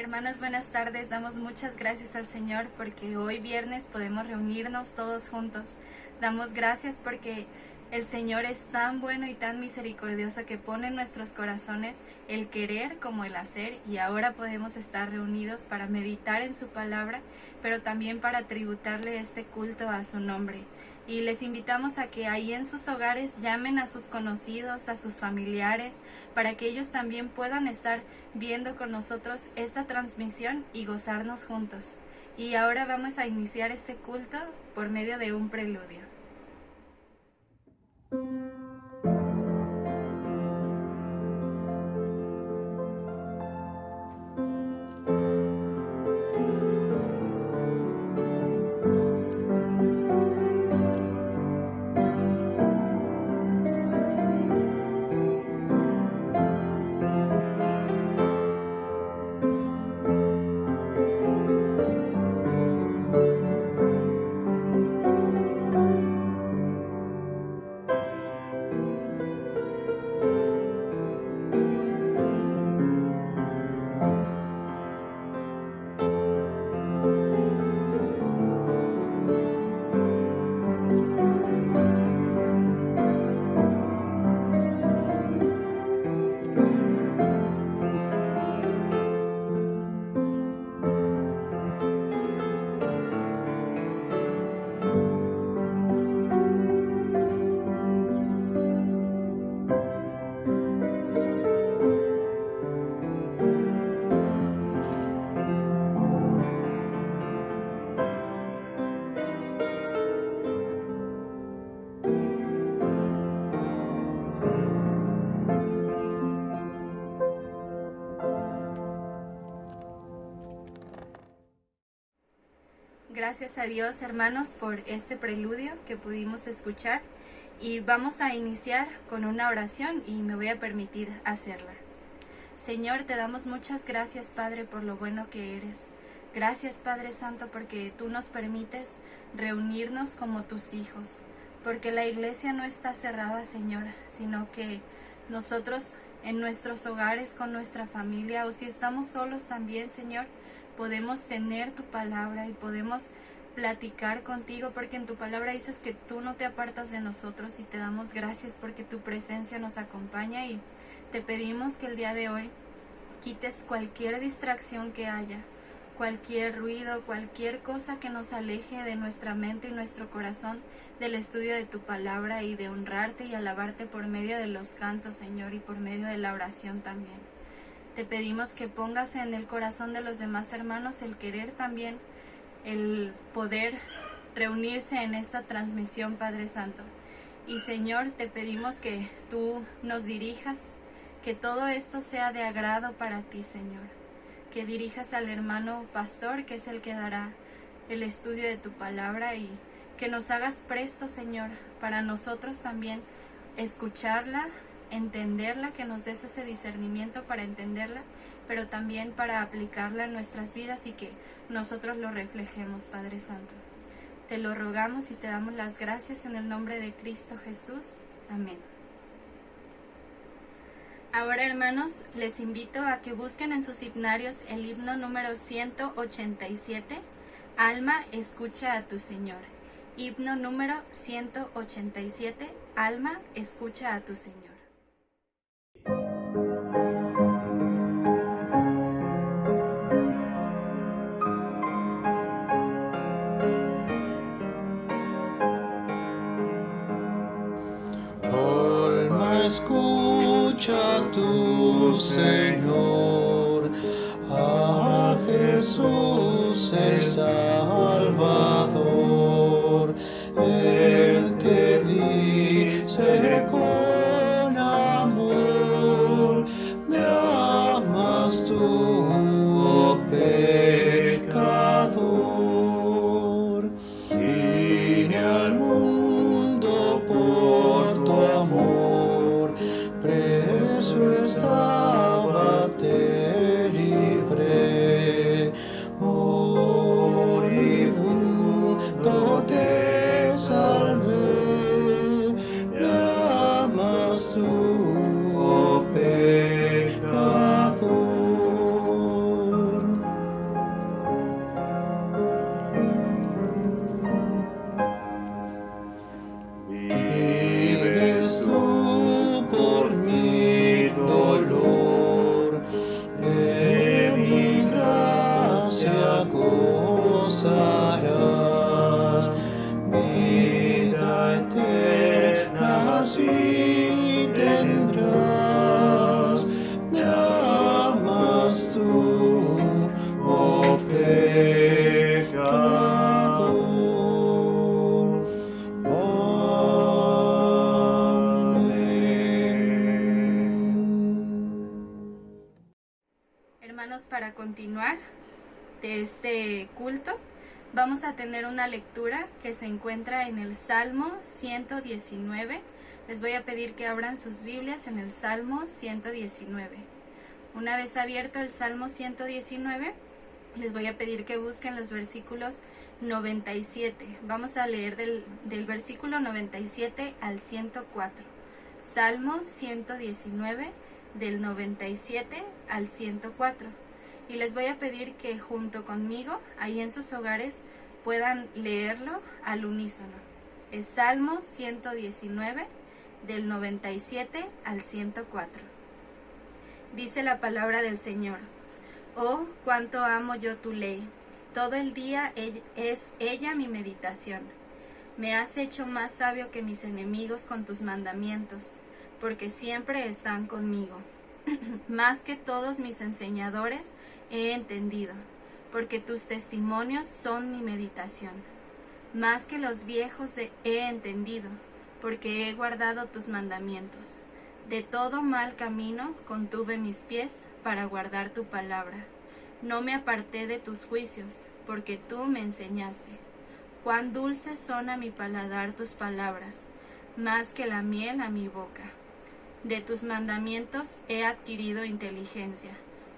Hermanos, buenas tardes. Damos muchas gracias al Señor porque hoy viernes podemos reunirnos todos juntos. Damos gracias porque el Señor es tan bueno y tan misericordioso que pone en nuestros corazones el querer como el hacer, y ahora podemos estar reunidos para meditar en su palabra, pero también para tributarle este culto a su nombre. Y les invitamos a que ahí en sus hogares llamen a sus conocidos, a sus familiares, para que ellos también puedan estar viendo con nosotros esta transmisión y gozarnos juntos. Y ahora vamos a iniciar este culto por medio de un preludio. Gracias a Dios, hermanos, por este preludio que pudimos escuchar, y vamos a iniciar con una oración y me voy a permitir hacerla. Señor, te damos muchas gracias, Padre, por lo bueno que eres. Gracias, Padre Santo, porque tú nos permites reunirnos como tus hijos, porque la iglesia no está cerrada, Señor, sino que nosotros en nuestros hogares, con nuestra familia, o si estamos solos también, Señor, podemos tener tu palabra y podemos platicar contigo, porque en tu palabra dices que tú no te apartas de nosotros, y te damos gracias porque tu presencia nos acompaña. Y te pedimos que el día de hoy quites cualquier distracción que haya, cualquier ruido, cualquier cosa que nos aleje de nuestra mente y nuestro corazón del estudio de tu palabra y de honrarte y alabarte por medio de los cantos, Señor, y por medio de la oración también. Te pedimos que pongas en el corazón de los demás hermanos el querer también, el poder reunirse en esta transmisión, Padre Santo. Y Señor, te pedimos que tú nos dirijas, que todo esto sea de agrado para ti, Señor. Que dirijas al hermano pastor, que es el que dará el estudio de tu palabra, y que nos hagas presto, Señor, para nosotros también escucharla, entenderla, que nos des ese discernimiento para entenderla, pero también para aplicarla en nuestras vidas y que nosotros lo reflejemos, Padre Santo. Te lo rogamos y te damos las gracias en el nombre de Cristo Jesús. Amén. Ahora, hermanos, les invito a que busquen en sus himnarios el himno número 187, Alma, escucha a tu Señor. Himno número 187, Alma, escucha a tu Señor. Alma, escucha a tu Señor, a Jesús el Salvador. Él te dice con amor: ¿me amas tú, oh pecador? Vine al mundo por tu amor, preso estaba, te libré. Moribundo te salvé. ¿Me amas tú, oh pecador? Vives tú por mi dolor, de mi gracia gozarás. Vida eterna así tendrás. ¿Me amas tú, oh pecador? Hermanos, para continuar de este culto, vamos a tener una lectura que se encuentra en el Salmo 119. Les voy a pedir que abran sus Biblias en el Salmo 119. Una vez abierto el Salmo 119, les voy a pedir que busquen los versículos 97. Vamos a leer del versículo 97 al 104. Salmo 119, del 97 al 104. Y les voy a pedir que junto conmigo, ahí en sus hogares, puedan leerlo al unísono. Es Salmo 119, del 97 al 104. Dice la palabra del Señor: Oh, cuánto amo yo tu ley, todo el día es ella mi meditación. Me has hecho más sabio que mis enemigos con tus mandamientos, porque siempre están conmigo. Más que todos mis enseñadores he entendido, porque tus testimonios son mi meditación. Más que los viejos he entendido, porque he guardado tus mandamientos. De todo mal camino contuve mis pies para guardar tu palabra. No me aparté de tus juicios, porque tú me enseñaste. Cuán dulces son a mi paladar tus palabras, más que la miel a mi boca. De tus mandamientos he adquirido inteligencia,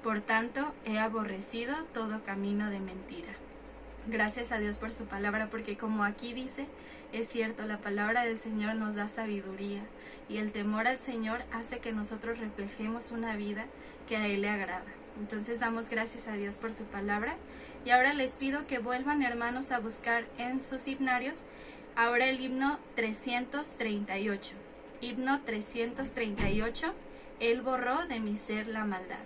por tanto he aborrecido todo camino de mentira. Gracias a Dios por su palabra, porque como aquí dice, es cierto, la palabra del Señor nos da sabiduría, y el temor al Señor hace que nosotros reflejemos una vida que a Él le agrada. Entonces damos gracias a Dios por su palabra, y ahora les pido que vuelvan, hermanos, a buscar en sus himnarios ahora el himno 338. Himno 338, Él borró de mi ser la maldad.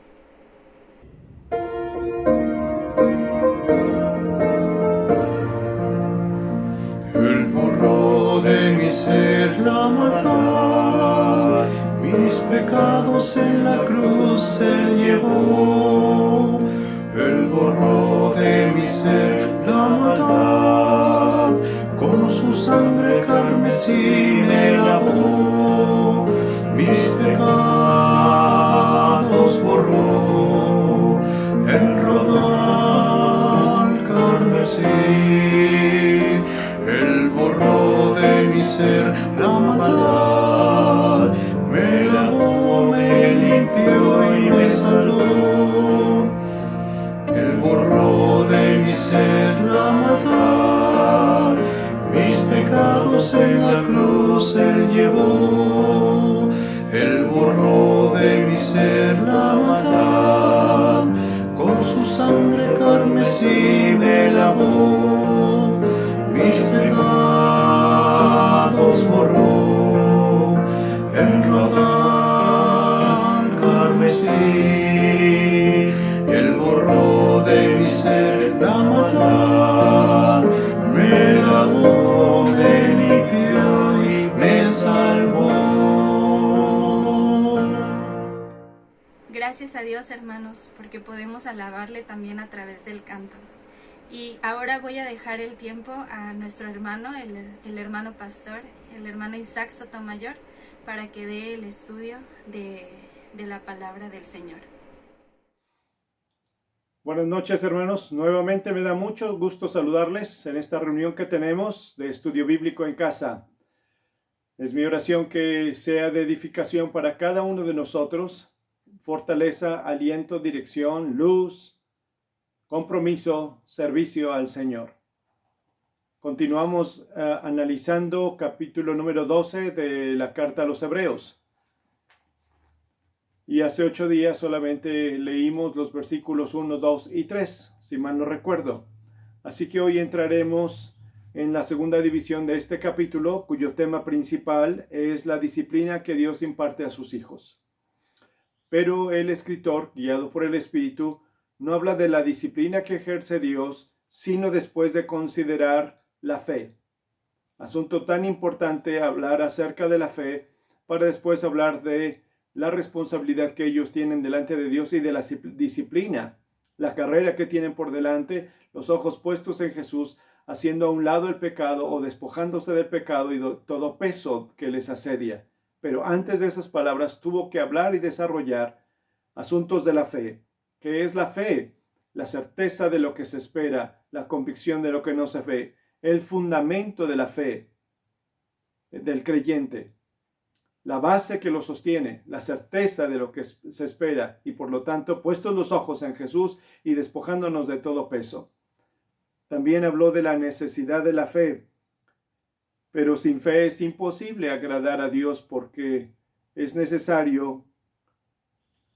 Él borró de mi ser la maldad, mis pecados en la cruz Él llevó. Él borró de mi ser la maldad, con su sangre carmesí me lavó. Mis pecados borró en rodal carmesí. Él borró de mi ser la maldad, me lavó, me limpió y me salvó. Él borró de mi ser la maldad, mis pecados en la cruz Él llevó. Él borró de mi ser la maldad, con su sangre carmesí me lavó. Mis pecados borró en rodal carmesí. Él borró de mi ser la maldad, me lavó, me limpió y me salvó. Gracias a Dios, hermanos, porque podemos alabarle también a través del canto. Y ahora voy a dejar el tiempo a nuestro hermano, el hermano pastor, el hermano Isaac Sotomayor, para que dé el estudio de la palabra del Señor. Buenas noches, hermanos. Nuevamente me da mucho gusto saludarles en esta reunión que tenemos de estudio bíblico en casa. Es mi oración que sea de edificación para cada uno de nosotros, fortaleza, aliento, dirección, luz, compromiso, servicio al Señor. Continuamos analizando capítulo número 12 de la carta a los Hebreos. Y hace 8 días solamente leímos los versículos 1, 2 y 3, si mal no recuerdo. Así que hoy entraremos en la segunda división de este capítulo, cuyo tema principal es la disciplina que Dios imparte a sus hijos. Pero el escritor, guiado por el Espíritu, no habla de la disciplina que ejerce Dios, sino después de considerar la fe. Asunto tan importante hablar acerca de la fe para después hablar de la responsabilidad que ellos tienen delante de Dios y de la disciplina, la carrera que tienen por delante, los ojos puestos en Jesús, haciendo a un lado el pecado o despojándose del pecado y todo peso que les asedia. Pero antes de esas palabras tuvo que hablar y desarrollar asuntos de la fe. ¿Qué es la fe? La certeza de lo que se espera, la convicción de lo que no se ve, el fundamento de la fe del creyente, la base que lo sostiene, la certeza de lo que se espera y por lo tanto puestos los ojos en Jesús y despojándonos de todo peso. También habló de la necesidad de la fe, pero sin fe es imposible agradar a Dios porque es necesario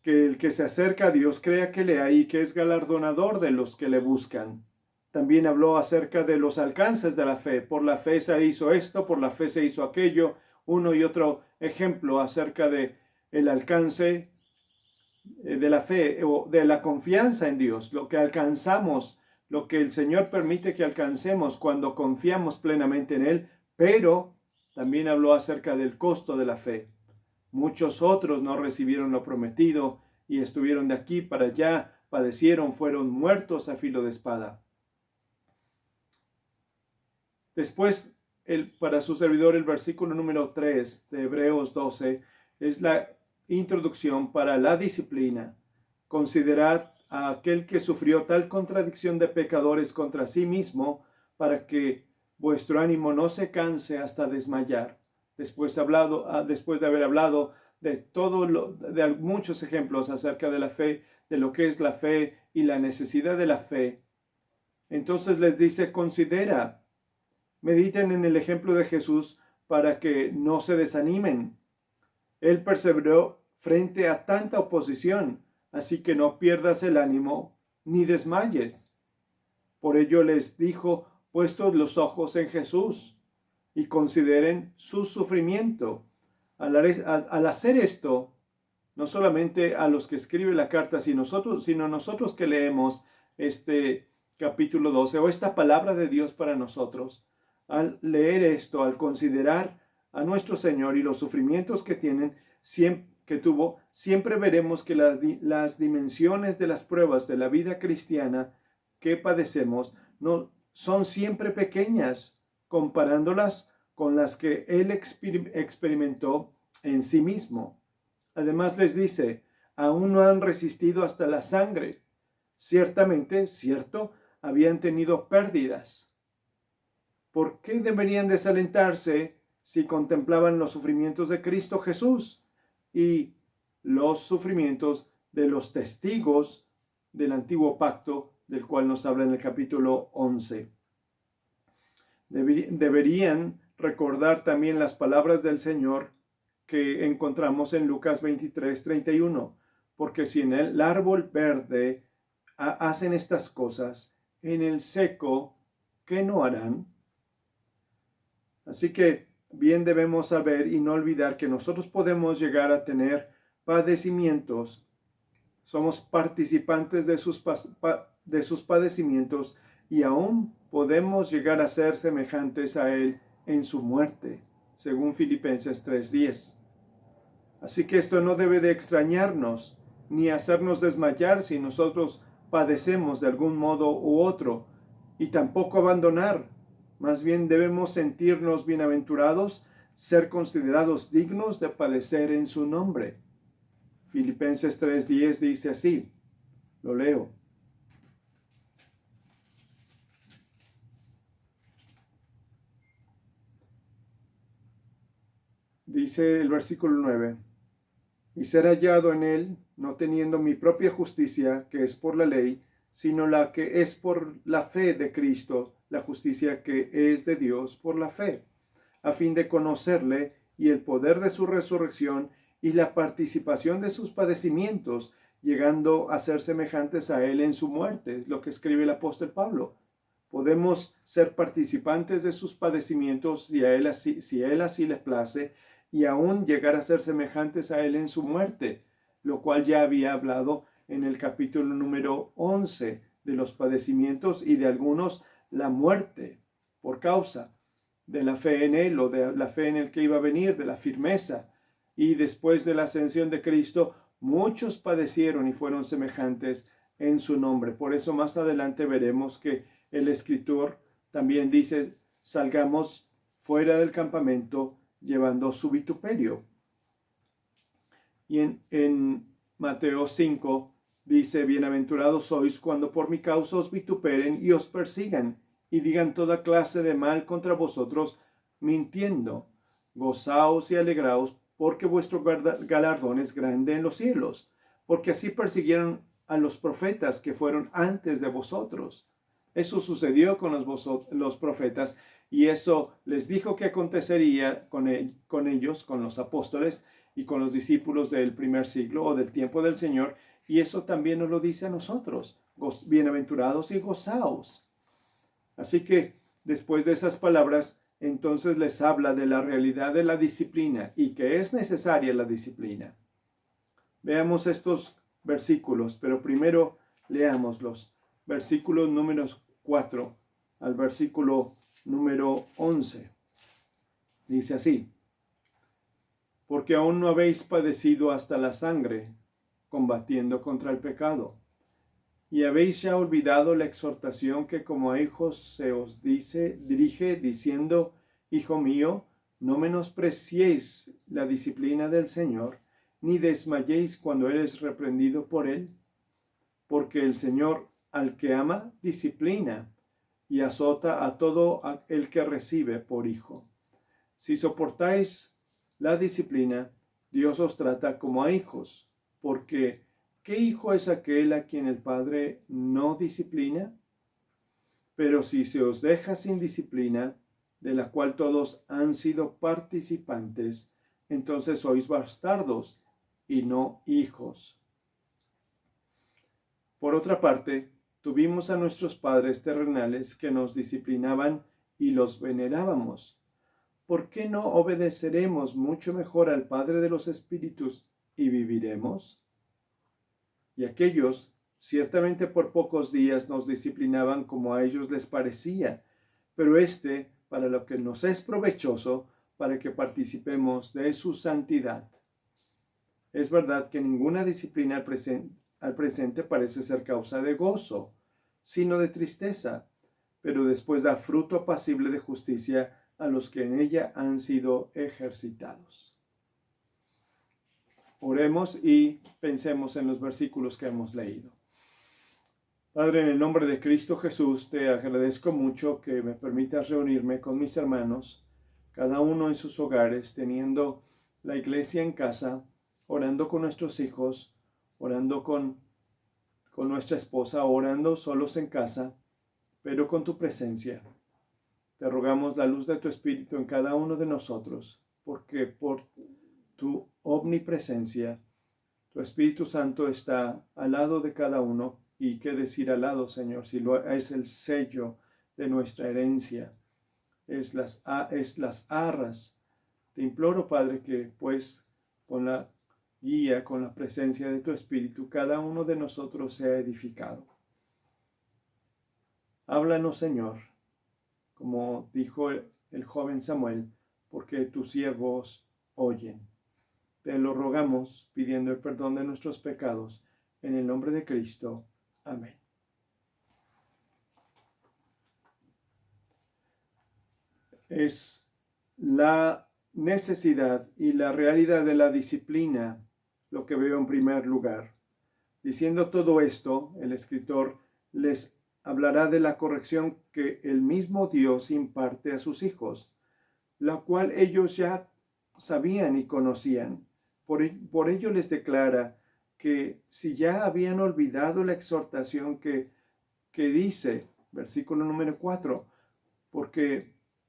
que el que se acerca a Dios crea que le hay y que es galardonador de los que le buscan. También habló acerca de los alcances de la fe. Por la fe se hizo esto, por la fe se hizo aquello. Uno y otro ejemplo acerca de el alcance de la fe o de la confianza en Dios, lo que alcanzamos, lo que el Señor permite que alcancemos cuando confiamos plenamente en Él, pero también habló acerca del costo de la fe. Muchos otros no recibieron lo prometido y estuvieron de aquí para allá, padecieron, fueron muertos a filo de espada. Después, para su servidor, el versículo número 3 de Hebreos 12 es la introducción para la disciplina. Considerad a aquel que sufrió tal contradicción de pecadores contra sí mismo, para que vuestro ánimo no se canse hasta desmayar. Después de haber hablado de muchos ejemplos acerca de la fe, de lo que es la fe y la necesidad de la fe, entonces les dice, considera, mediten en el ejemplo de Jesús para que no se desanimen. Él perseveró frente a tanta oposición, así que no pierdas el ánimo ni desmayes. Por ello les dijo, puestos los ojos en Jesús y consideren su sufrimiento. Al hacer esto, no solamente a los que escribe la carta, sino nosotros que leemos este capítulo 12 o esta palabra de Dios para nosotros, al leer esto, al considerar a nuestro Señor y los sufrimientos que tuvo, siempre veremos que las dimensiones de las pruebas de la vida cristiana que padecemos no son siempre pequeñas, comparándolas con las que Él experimentó en sí mismo. Además les dice, aún no han resistido hasta la sangre. Ciertamente, habían tenido pérdidas. ¿Por qué deberían desalentarse si contemplaban los sufrimientos de Cristo Jesús y los sufrimientos de los testigos del antiguo pacto, del cual nos habla en el capítulo 11? Deberían recordar también las palabras del Señor que encontramos en Lucas 23:31, porque si en el árbol verde hacen estas cosas, en el seco, ¿qué no harán? Así que bien debemos saber y no olvidar que nosotros podemos llegar a tener padecimientos. Somos participantes de sus padecimientos y aún podemos llegar a ser semejantes a Él en su muerte, según Filipenses 3:10. Así que esto no debe de extrañarnos. ni hacernos desmayar si nosotros padecemos de algún modo u otro, y tampoco abandonar. Más bien debemos sentirnos bienaventurados, ser considerados dignos de padecer en su nombre. Filipenses 3:10 dice así, lo leo. Dice el versículo 9, y ser hallado en él, no teniendo mi propia justicia, que es por la ley, sino la que es por la fe de Cristo, la justicia que es de Dios por la fe, a fin de conocerle y el poder de su resurrección y la participación de sus padecimientos, llegando a ser semejantes a él en su muerte, es lo que escribe el apóstol Pablo. Podemos ser participantes de sus padecimientos si a él así le place, y aún llegar a ser semejantes a él en su muerte, lo cual ya había hablado en el capítulo número 11 de los padecimientos y de algunos la muerte por causa de la fe en él o de la fe en el que iba a venir, de la firmeza. Y después de la ascensión de Cristo, muchos padecieron y fueron semejantes en su nombre. Por eso más adelante veremos que el escritor también dice, salgamos fuera del campamento llevando su vituperio. Y en Mateo 5 dice, bienaventurados sois cuando por mi causa os vituperen y os persigan y digan toda clase de mal contra vosotros, mintiendo. Gozaos y alegraos, porque vuestro galardón es grande en los cielos, porque así persiguieron a los profetas que fueron antes de vosotros. Eso sucedió con los profetas, y eso les dijo que acontecería con ellos, con los apóstoles y con los discípulos del primer siglo o del tiempo del Señor, y eso también nos lo dice a nosotros, bienaventurados y gozaos. Así que después de esas palabras, entonces les habla de la realidad de la disciplina y que es necesaria la disciplina. Veamos estos versículos, pero primero leámoslos. Versículos números 4 al versículo número 11. Dice así, porque aún no habéis padecido hasta la sangre, combatiendo contra el pecado, y habéis ya olvidado la exhortación que como a hijos se os dirige, diciendo, hijo mío, no menospreciéis la disciplina del Señor, ni desmayéis cuando eres reprendido por él, porque el Señor al que ama disciplina y azota a todo el que recibe por hijo. Si soportáis la disciplina, Dios os trata como a hijos, porque ¿qué hijo es aquel a quien el Padre no disciplina? Pero si se os deja sin disciplina, de la cual todos han sido participantes, entonces sois bastardos y no hijos. Por otra parte, tuvimos a nuestros padres terrenales que nos disciplinaban y los venerábamos. ¿Por qué no obedeceremos mucho mejor al Padre de los Espíritus y viviremos? Y aquellos, ciertamente por pocos días nos disciplinaban como a ellos les parecía, pero para lo que nos es provechoso, para que participemos de su santidad. Es verdad que ninguna disciplina al presente parece ser causa de gozo, sino de tristeza, pero después da fruto apacible de justicia a los que en ella han sido ejercitados. Oremos y pensemos en los versículos que hemos leído. Padre, en el nombre de Cristo Jesús, te agradezco mucho que me permitas reunirme con mis hermanos, cada uno en sus hogares, teniendo la iglesia en casa, orando con nuestros hijos, orando con nuestra esposa, orando solos en casa, pero con tu presencia. Te rogamos la luz de tu Espíritu en cada uno de nosotros, porque por tu omnipresencia, tu Espíritu Santo está al lado de cada uno. Y qué decir al lado, Señor, si es el sello de nuestra herencia, es las arras. Te imploro, Padre, que pues con la guía, con la presencia de tu Espíritu, cada uno de nosotros sea edificado. Háblanos, Señor, como dijo el joven Samuel, porque tus siervos oyen. Te lo rogamos pidiendo el perdón de nuestros pecados. En el nombre de Cristo. Amén. Es la necesidad y la realidad de la disciplina lo que veo en primer lugar. Diciendo todo esto, el escritor les hablará de la corrección que el mismo Dios imparte a sus hijos, la cual ellos ya sabían y conocían. Por ello les declara que si ya habían olvidado la exhortación que dice, versículo número 4,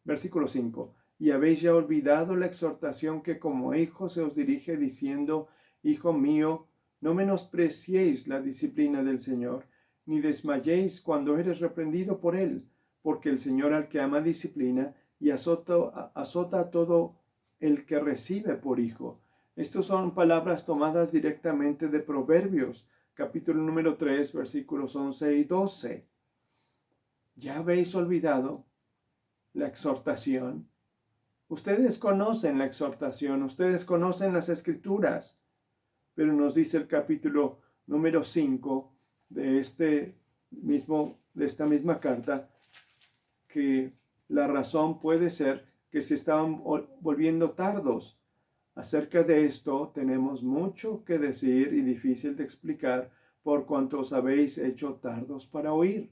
versículo 5, y habéis ya olvidado la exhortación que como hijos se os dirige diciendo, Hijo mío, no menospreciéis la disciplina del Señor, ni desmayéis cuando eres reprendido por él, porque el Señor al que ama disciplina y azota a todo el que recibe por hijo. Estas son palabras tomadas directamente de Proverbios, capítulo número 3, versículos 11 y 12. ¿Ya habéis olvidado la exhortación? Ustedes conocen la exhortación, ustedes conocen las Escrituras, pero nos dice el capítulo número 5 de esta misma carta que la razón puede ser que se estaban volviendo tardos. Acerca de esto tenemos mucho que decir y difícil de explicar por cuanto os habéis hecho tardos para oír.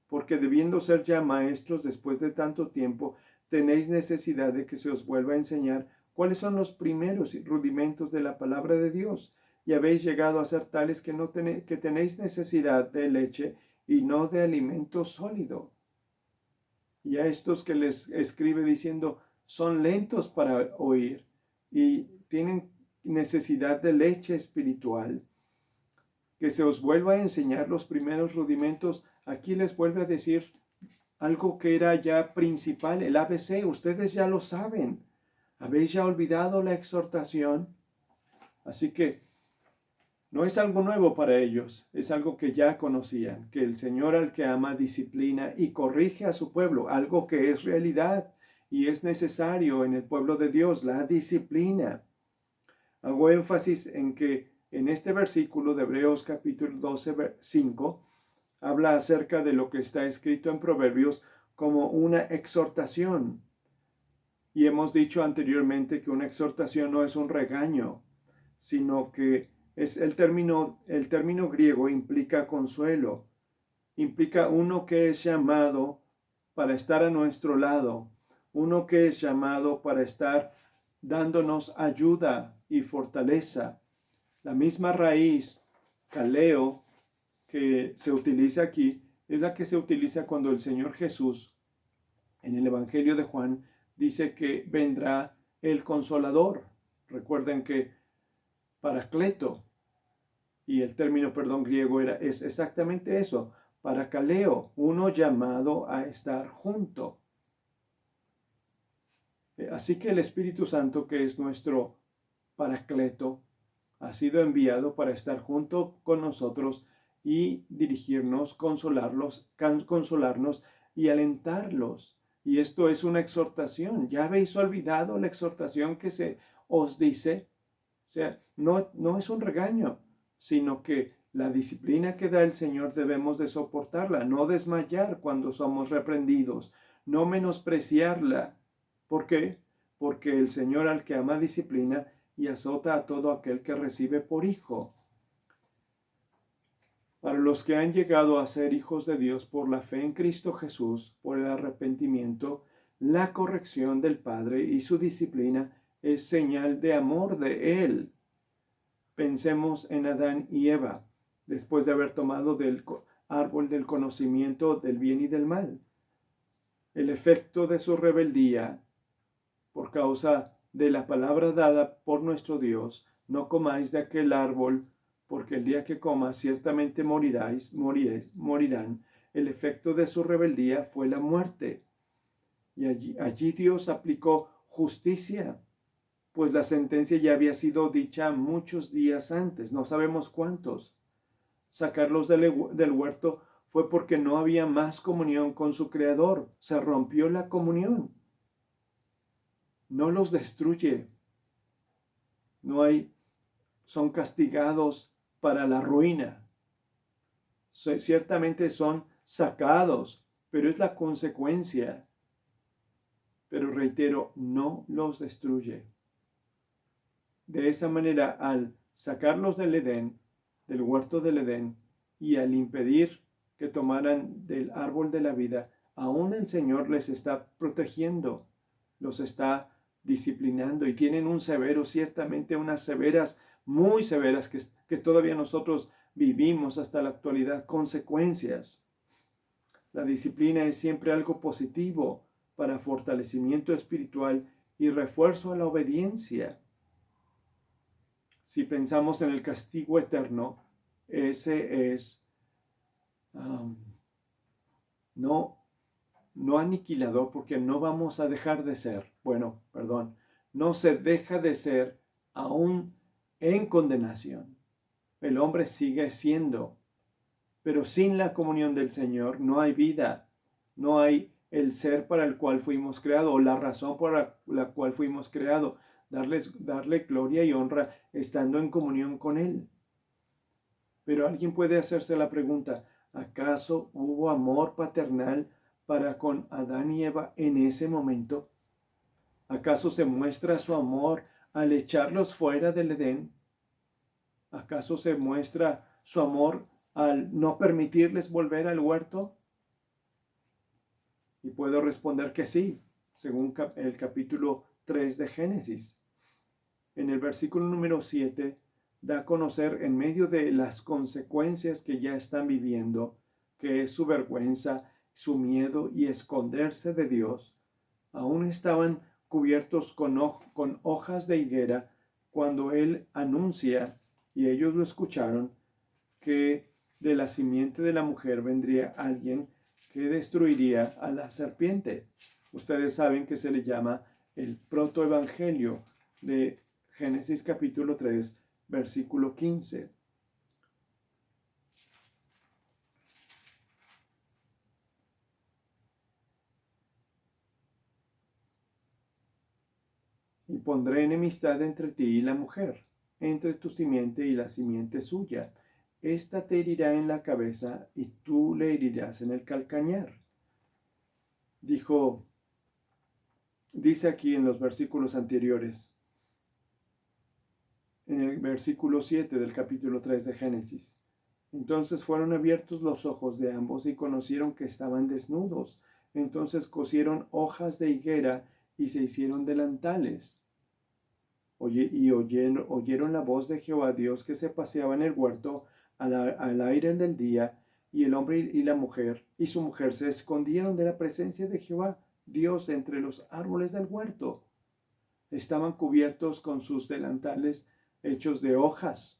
Porque debiendo ser ya maestros después de tanto tiempo, tenéis necesidad de que se os vuelva a enseñar cuáles son los primeros rudimentos de la palabra de Dios, y habéis llegado a ser tales que tenéis necesidad de leche y no de alimento sólido. Y a estos que les escribe diciendo, son lentos para oír y tienen necesidad de leche espiritual, que se os vuelva a enseñar los primeros rudimentos. Aquí les vuelve a decir algo que era ya principal, el ABC, ustedes ya lo saben. ¿Habéis ya olvidado la exhortación? Así que no es algo nuevo para ellos, es algo que ya conocían, que el Señor al que ama disciplina y corrige a su pueblo, algo que es realidad y es necesario en el pueblo de Dios, la disciplina. Hago énfasis en que en este versículo de Hebreos capítulo 12, 5, habla acerca de lo que está escrito en Proverbios como una exhortación. Y hemos dicho anteriormente que una exhortación no es un regaño, sino que es el término griego implica consuelo, implica uno que es llamado para estar a nuestro lado, uno que es llamado para estar dándonos ayuda y fortaleza. La misma raíz, kaleo, que se utiliza aquí, es la que se utiliza cuando el Señor Jesús, en el Evangelio de Juan, dice que vendrá el Consolador. Recuerden que Paracleto, y el término, griego es exactamente eso, parakaleo, uno llamado a estar junto. Así que el Espíritu Santo, que es nuestro Paracleto, ha sido enviado para estar junto con nosotros y dirigirnos, consolarnos y alentarlos. Y esto es una exhortación. ¿Ya habéis olvidado la exhortación que se os dice? O sea, no es un regaño, sino que la disciplina que da el Señor debemos de soportarla, no desmayar cuando somos reprendidos, no menospreciarla. ¿Por qué? Porque el Señor al que ama disciplina y azota a todo aquel que recibe por hijo. Para los que han llegado a ser hijos de Dios por la fe en Cristo Jesús, por el arrepentimiento, la corrección del Padre y su disciplina es señal de amor de Él. Pensemos en Adán y Eva, después de haber tomado del árbol del conocimiento del bien y del mal. El efecto de su rebeldía, por causa de la palabra dada por nuestro Dios, no comáis de aquel árbol, porque el día que comas ciertamente morirán. El efecto de su rebeldía fue la muerte. Y allí Dios aplicó justicia, pues la sentencia ya había sido dicha muchos días antes, no sabemos cuántos. Sacarlos del huerto fue porque no había más comunión con su Creador, se rompió la comunión. No los destruye, son castigados para la ruina. Ciertamente son sacados, pero es la consecuencia. Pero reitero, no los destruye. De esa manera, al sacarlos del Edén, del huerto del Edén, y al impedir que tomaran del árbol de la vida, aún el Señor les está protegiendo, los está disciplinando y tienen ciertamente unas severas, muy severas, que todavía nosotros vivimos hasta la actualidad, consecuencias. La disciplina es siempre algo positivo para fortalecimiento espiritual y refuerzo a la obediencia. Si pensamos en el castigo eterno, ese es no aniquilador, porque no vamos a dejar de ser. No se deja de ser aún en condenación. El hombre sigue siendo, pero sin la comunión del Señor no hay vida, no hay el ser para el cual fuimos creados, o la razón por la cual fuimos creados, darle gloria y honra estando en comunión con Él. Pero alguien puede hacerse la pregunta, ¿acaso hubo amor paternal para con Adán y Eva en ese momento? ¿Acaso se muestra su amor al echarlos fuera del Edén? ¿Acaso se muestra su amor al no permitirles volver al huerto? Y puedo responder que sí, según el capítulo 3 de Génesis. En el versículo número 7 da a conocer, en medio de las consecuencias que ya están viviendo, que es su vergüenza, su miedo y esconderse de Dios, aún estaban cubiertos con hojas de higuera cuando Él anuncia, y ellos lo escucharon, que de la simiente de la mujer vendría alguien que destruiría a la serpiente. Ustedes saben que se le llama el protoevangelio de Génesis capítulo 3, versículo 15. Y pondré enemistad entre ti y la mujer, entre tu simiente y la simiente suya. Esta te herirá en la cabeza y tú le herirás en el calcañar. Dice aquí en los versículos anteriores, en el versículo 7 del capítulo 3 de Génesis. Entonces fueron abiertos los ojos de ambos y conocieron que estaban desnudos. Entonces cosieron hojas de higuera y se hicieron delantales. Oyeron la voz de Jehová Dios que se paseaba en el huerto al aire del día, y el hombre y la mujer y su mujer se escondieron de la presencia de Jehová Dios entre los árboles del huerto. Estaban cubiertos con sus delantales hechos de hojas.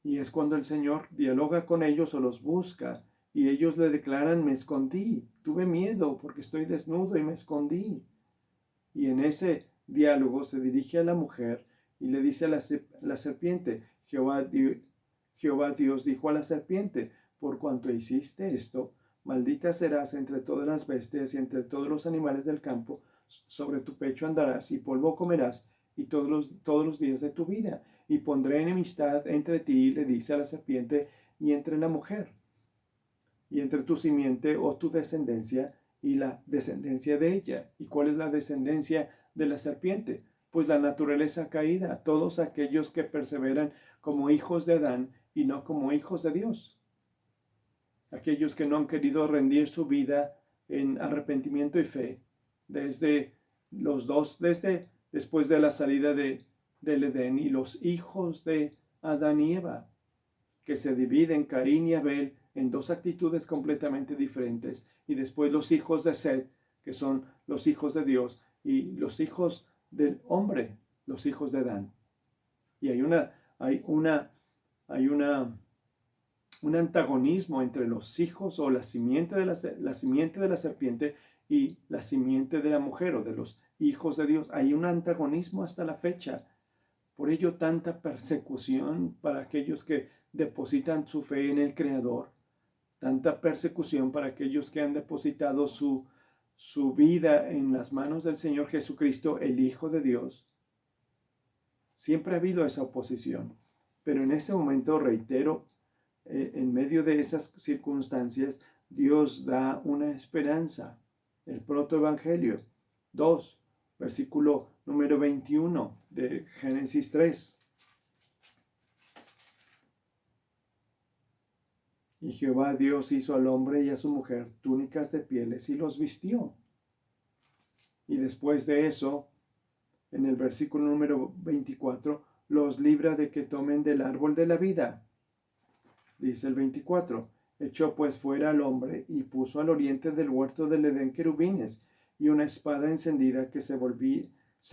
Y es cuando el Señor dialoga con ellos o los busca, y ellos le declaran: me escondí, tuve miedo porque estoy desnudo y me escondí. Y en ese diálogo se dirige a la mujer y le dice a la serpiente: Jehová Dios dijo a la serpiente: por cuanto hiciste esto, maldita serás entre todas las bestias y entre todos los animales del campo. Sobre tu pecho andarás y polvo comerás y todos los días de tu vida. Y pondré enemistad entre ti, le dice a la serpiente, y entre la mujer, y entre tu simiente o tu descendencia y la descendencia de ella. ¿Y cuál es la descendencia de la serpiente? Pues la naturaleza caída, todos aquellos que perseveran como hijos de Adán y no como hijos de Dios. Aquellos que no han querido rendir su vida en arrepentimiento y fe desde después de la salida del Edén, y los hijos de Adán y Eva, que se dividen, Caín y Abel, en dos actitudes completamente diferentes, y después los hijos de Set, que son los hijos de Dios, y los hijos del hombre, los hijos de Adán. Y hay un antagonismo entre los hijos o la simiente de la serpiente y la simiente de la mujer o de los hijos de Dios. Hay un antagonismo hasta la fecha. Por ello, tanta persecución para aquellos que depositan su fe en el Creador, tanta persecución para aquellos que han depositado su vida en las manos del Señor Jesucristo, el Hijo de Dios. Siempre ha habido esa oposición, pero en ese momento, reitero, en medio de esas circunstancias, Dios da una esperanza, el protoevangelio. 2, versículo número 21 de Génesis 3. Y Jehová Dios hizo al hombre y a su mujer túnicas de pieles y los vistió. Y después de eso, en el versículo número 24, los libra de que tomen del árbol de la vida. Dice el 24, echó pues fuera al hombre y puso al oriente del huerto del Edén querubines y una espada encendida que se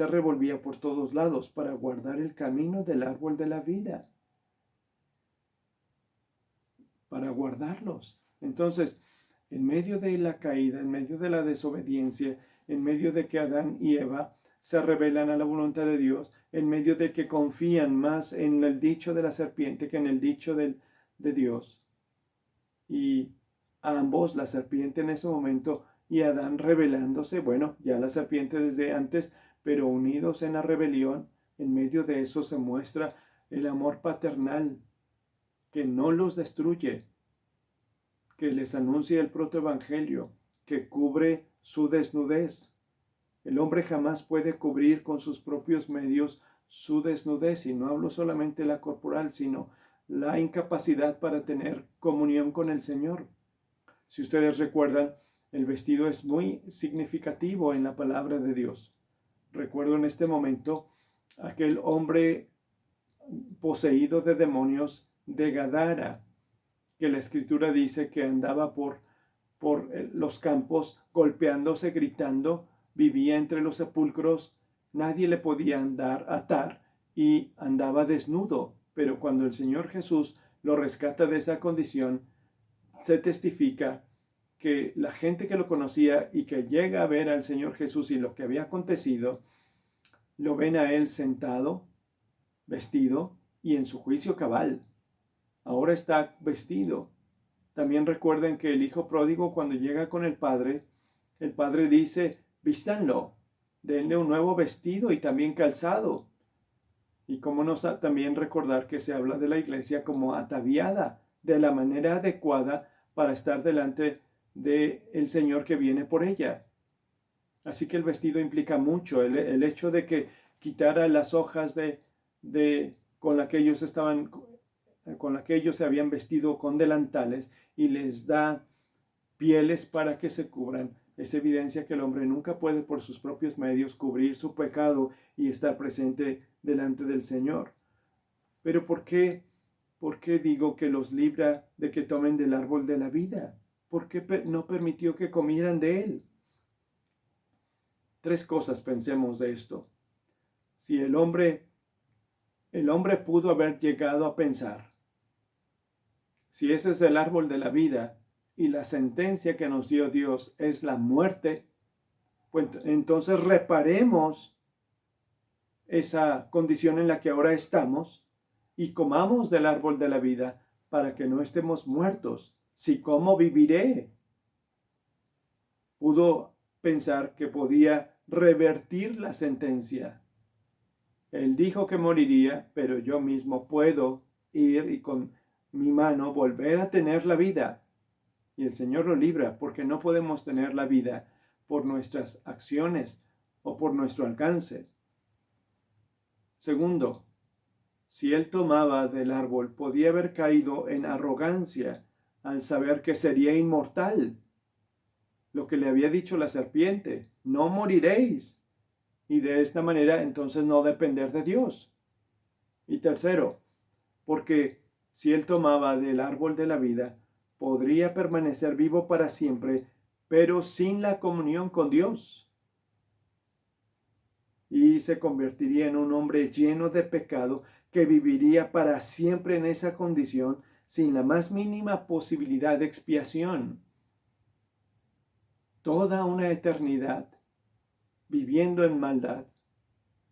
revolvía por todos lados para guardar el camino del árbol de la vida. Para guardarlos. Entonces, en medio de la caída, en medio de la desobediencia, en medio de que Adán y Eva se rebelan a la voluntad de Dios, en medio de que confían más en el dicho de la serpiente que en el dicho de Dios. Y ambos, la serpiente en ese momento y Adán rebelándose, bueno, ya la serpiente desde antes, pero unidos en la rebelión, en medio de eso se muestra el amor paternal que no los destruye, que les anuncia el protoevangelio, que cubre su desnudez. El hombre jamás puede cubrir con sus propios medios su desnudez, y no hablo solamente la corporal, sino la incapacidad para tener comunión con el Señor. Si ustedes recuerdan, el vestido es muy significativo en la palabra de Dios. Recuerdo en este momento aquel hombre poseído de demonios de Gadara, que la escritura dice que andaba por los campos golpeándose, gritando, vivía entre los sepulcros, nadie le podía atar y andaba desnudo. Pero cuando el Señor Jesús lo rescata de esa condición, se testifica que la gente que lo conocía y que llega a ver al Señor Jesús y lo que había acontecido, lo ven a él sentado, vestido y en su juicio cabal. Ahora está vestido. También recuerden que el hijo pródigo, cuando llega con el padre dice, vístanlo, denle un nuevo vestido y también calzado. Y cómo no también recordar que se habla de la iglesia como ataviada de la manera adecuada para estar delante del Señor que viene por ella. Así que el vestido implica mucho. El hecho de que quitara las hojas con la que ellos se habían vestido con delantales y les da pieles para que se cubran, es evidencia que el hombre nunca puede por sus propios medios cubrir su pecado y estar presente delante del Señor. Pero ¿por qué digo que los libra de que tomen del árbol de la vida? ¿Por qué no permitió que comieran de él? 3 cosas pensemos de esto. Si el hombre pudo haber llegado a pensar, si ese es el árbol de la vida y la sentencia que nos dio Dios es la muerte, pues entonces reparemos esa condición en la que ahora estamos y comamos del árbol de la vida para que no estemos muertos. Si como, viviré. Pudo pensar que podía revertir la sentencia. Él dijo que moriría, pero yo mismo puedo ir y con mi mano volver a tener la vida. Y el Señor lo libra, porque no podemos tener la vida por nuestras acciones o por nuestro alcance. Segundo, si él tomaba del árbol, podía haber caído en arrogancia al saber que sería inmortal. Lo que le había dicho la serpiente, no moriréis. Y de esta manera entonces no depender de Dios. Y tercero, porque si él tomaba del árbol de la vida, podría permanecer vivo para siempre, pero sin la comunión con Dios. Y se convertiría en un hombre lleno de pecado que viviría para siempre en esa condición sin la más mínima posibilidad de expiación. Toda una eternidad viviendo en maldad.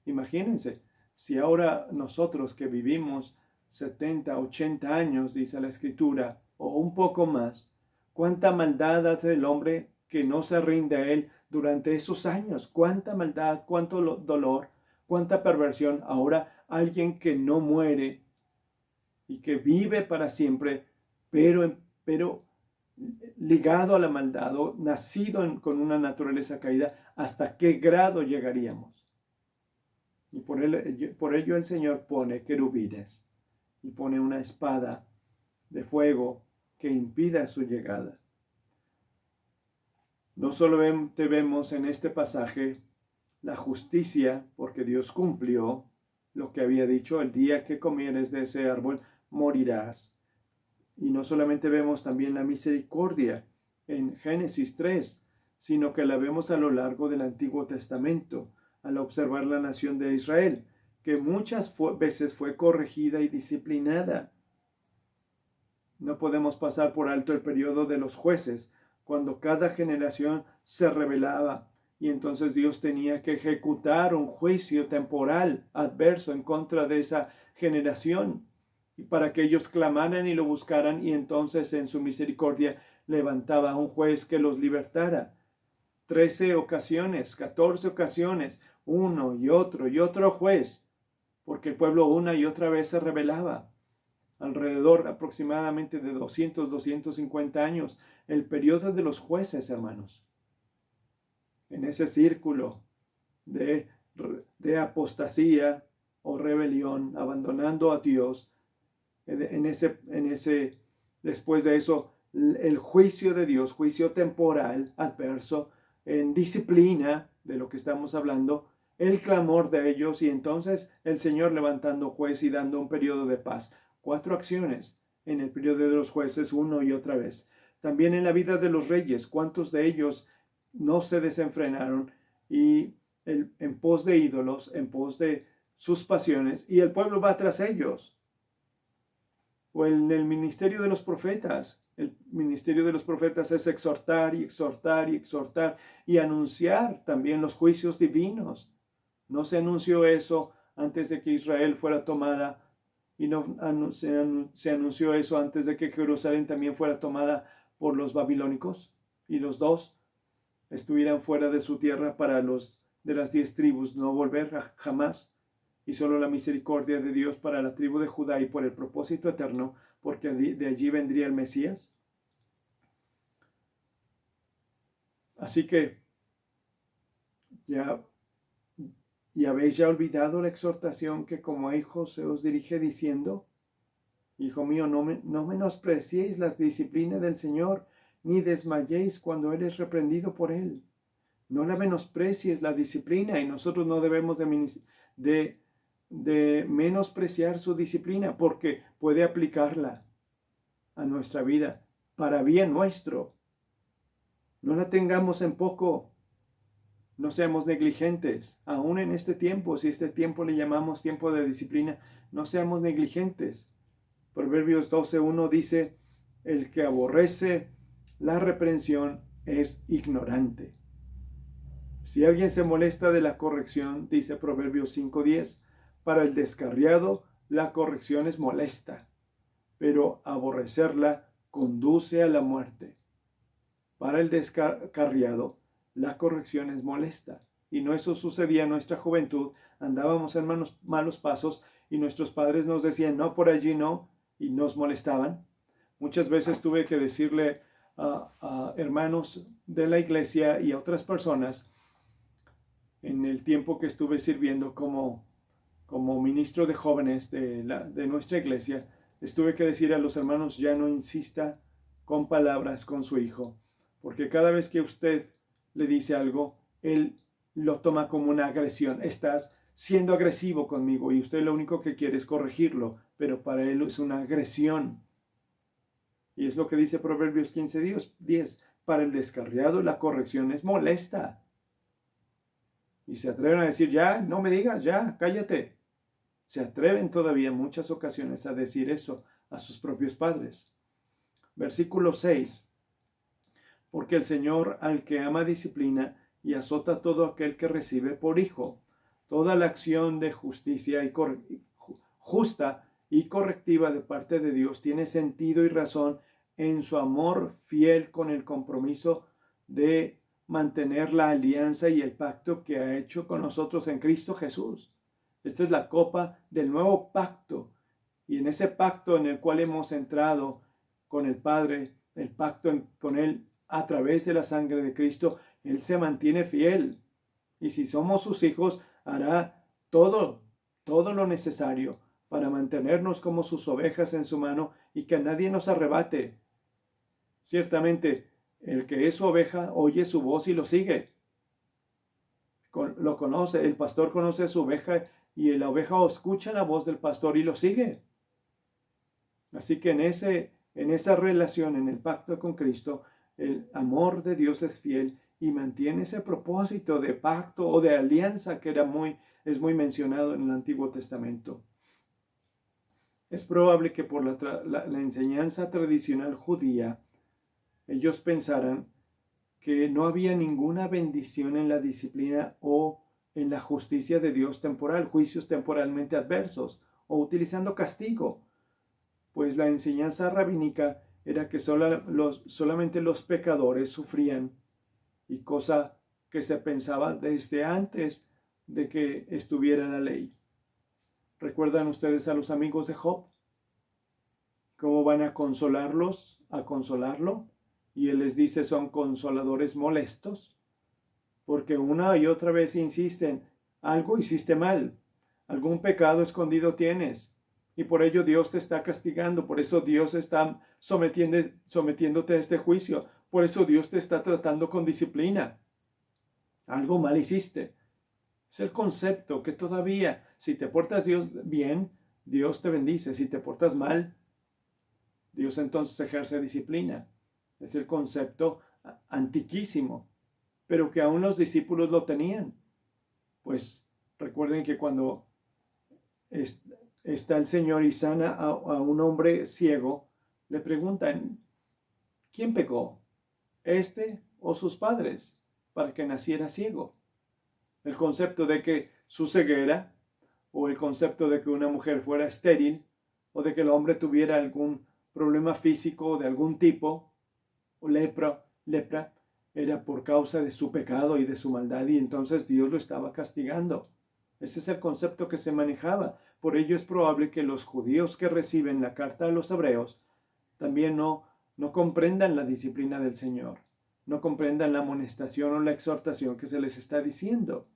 Imagínense, si ahora nosotros que vivimos 70, 80 años, dice la Escritura, o un poco más, cuánta maldad hace el hombre que no se rinde a él durante esos años, cuánta maldad, cuánto dolor, cuánta perversión. Ahora alguien que no muere y que vive para siempre, pero ligado a la maldad, o nacido con una naturaleza caída, ¿hasta qué grado llegaríamos? Y por ello el Señor pone querubines y pone una espada de fuego que impida su llegada. No solamente vemos en este pasaje la justicia, porque Dios cumplió lo que había dicho: el día que comieres de ese árbol morirás. Y no solamente vemos también la misericordia en Génesis 3, sino que la vemos a lo largo del Antiguo Testamento, al observar la nación de Israel, que muchas veces fue corregida y disciplinada. No podemos pasar por alto el periodo de los jueces, cuando cada generación se rebelaba y entonces Dios tenía que ejecutar un juicio temporal adverso en contra de esa generación, y para que ellos clamaran y lo buscaran, y entonces en su misericordia levantaba un juez que los libertara. 13 ocasiones, 14 ocasiones, uno y otro juez, porque el pueblo una y otra vez se rebelaba. Alrededor aproximadamente de 250 años, el periodo de los jueces, hermanos. En ese círculo de apostasía o rebelión, abandonando a Dios, después de eso, el juicio de Dios, juicio temporal, adverso, en disciplina, de lo que estamos hablando, el clamor de ellos, y entonces el Señor levantando juez y dando un periodo de paz. 4 acciones en el periodo de los jueces, uno y otra vez. También en la vida de los reyes, ¿cuántos de ellos no se desenfrenaron y en pos de ídolos, en pos de sus pasiones, y el pueblo va tras ellos? O en el ministerio de los profetas. El ministerio de los profetas es exhortar y exhortar y exhortar y anunciar también los juicios divinos. No se anunció eso antes de que Israel fuera tomada, y no se anunció eso antes de que Jerusalén también fuera tomada por los babilónicos, y los dos estuvieran fuera de su tierra, para los de las 10 tribus no volver jamás, y solo la misericordia de Dios para la tribu de Judá, y por el propósito eterno, porque de allí vendría el Mesías. Así que ¿y habéis ya olvidado la exhortación que como a hijos se os dirige, diciendo: Hijo mío, no menospreciéis las disciplinas del Señor, ni desmayéis cuando eres reprendido por Él? No la menosprecies la disciplina, y nosotros no debemos de menospreciar su disciplina, porque puede aplicarla a nuestra vida para bien nuestro. No la tengamos en poco. No seamos negligentes, aún en este tiempo. Si este tiempo le llamamos tiempo de disciplina, no seamos negligentes. Proverbios 12:1 dice: el que aborrece la reprensión es ignorante. Si alguien se molesta de la corrección, dice Proverbios 5:10, para el descarriado la corrección es molesta, pero aborrecerla conduce a la muerte. Para el descarriado la corrección es molesta. Y no, eso sucedía en nuestra juventud. Andábamos en malos pasos y nuestros padres nos decían: no, por allí no, y nos molestaban. Muchas veces tuve que decirle a hermanos de la iglesia y a otras personas, en el tiempo que estuve sirviendo como ministro de jóvenes de nuestra iglesia, les tuve que decir a los hermanos: ya no insista con palabras con su hijo, porque cada vez que usted le dice algo, él lo toma como una agresión. Estás siendo agresivo conmigo, y usted lo único que quiere es corregirlo, pero para él es una agresión. Y es lo que dice Proverbios 15:10. Para el descarriado la corrección es molesta. Y se atreven a decir: ya, no me digas, ya, cállate. Se atreven todavía en muchas ocasiones a decir eso a sus propios padres. Versículo 6. Porque el Señor al que ama disciplina, y azota a todo aquel que recibe por hijo. Toda la acción de justicia justa y correctiva de parte de Dios tiene sentido y razón en su amor fiel, con el compromiso de mantener la alianza y el pacto que ha hecho con nosotros en Cristo Jesús. Esta es la copa del nuevo pacto. Y en ese pacto en el cual hemos entrado con el Padre, el pacto con Él a través de la sangre de Cristo, Él se mantiene fiel. Y si somos sus hijos, hará todo lo necesario para mantenernos como sus ovejas en su mano y que nadie nos arrebate. Ciertamente, el que es su oveja oye su voz y lo sigue. Lo conoce, el pastor conoce a su oveja y la oveja escucha la voz del pastor y lo sigue. Así que en esa relación, en el pacto con Cristo, el amor de Dios es fiel y mantiene ese propósito de pacto o de alianza que es muy mencionado en el Antiguo Testamento. Es probable que por la enseñanza tradicional judía, ellos pensaran que no había ninguna bendición en la disciplina o en la justicia de Dios temporal, juicios temporalmente adversos o utilizando castigo, pues la enseñanza rabínica era que solamente los pecadores sufrían, y cosa que se pensaba desde antes de que estuviera la ley. ¿Recuerdan ustedes a los amigos de Job? ¿Cómo van a consolarlo? Y él les dice, son consoladores molestos, porque una y otra vez insisten, algo hiciste mal, algún pecado escondido tienes, y por ello Dios te está castigando, por eso Dios está sometiéndote a este juicio, por eso Dios te está tratando con disciplina. Algo mal hiciste. Es el concepto que todavía, si te portas bien, Dios te bendice. Si te portas mal, Dios entonces ejerce disciplina. Es el concepto antiquísimo, pero que aún los discípulos lo tenían. Pues recuerden que cuando está el Señor y sana a un hombre ciego, le preguntan, ¿quién pecó? ¿Este o sus padres para que naciera ciego? El concepto de que su ceguera, o el concepto de que una mujer fuera estéril, o de que el hombre tuviera algún problema físico de algún tipo, o lepra, era por causa de su pecado y de su maldad, y entonces Dios lo estaba castigando. Ese es el concepto que se manejaba. Por ello es probable que los judíos que reciben la carta a los hebreos también no comprendan la disciplina del Señor, no comprendan la amonestación o la exhortación que se les está diciendo.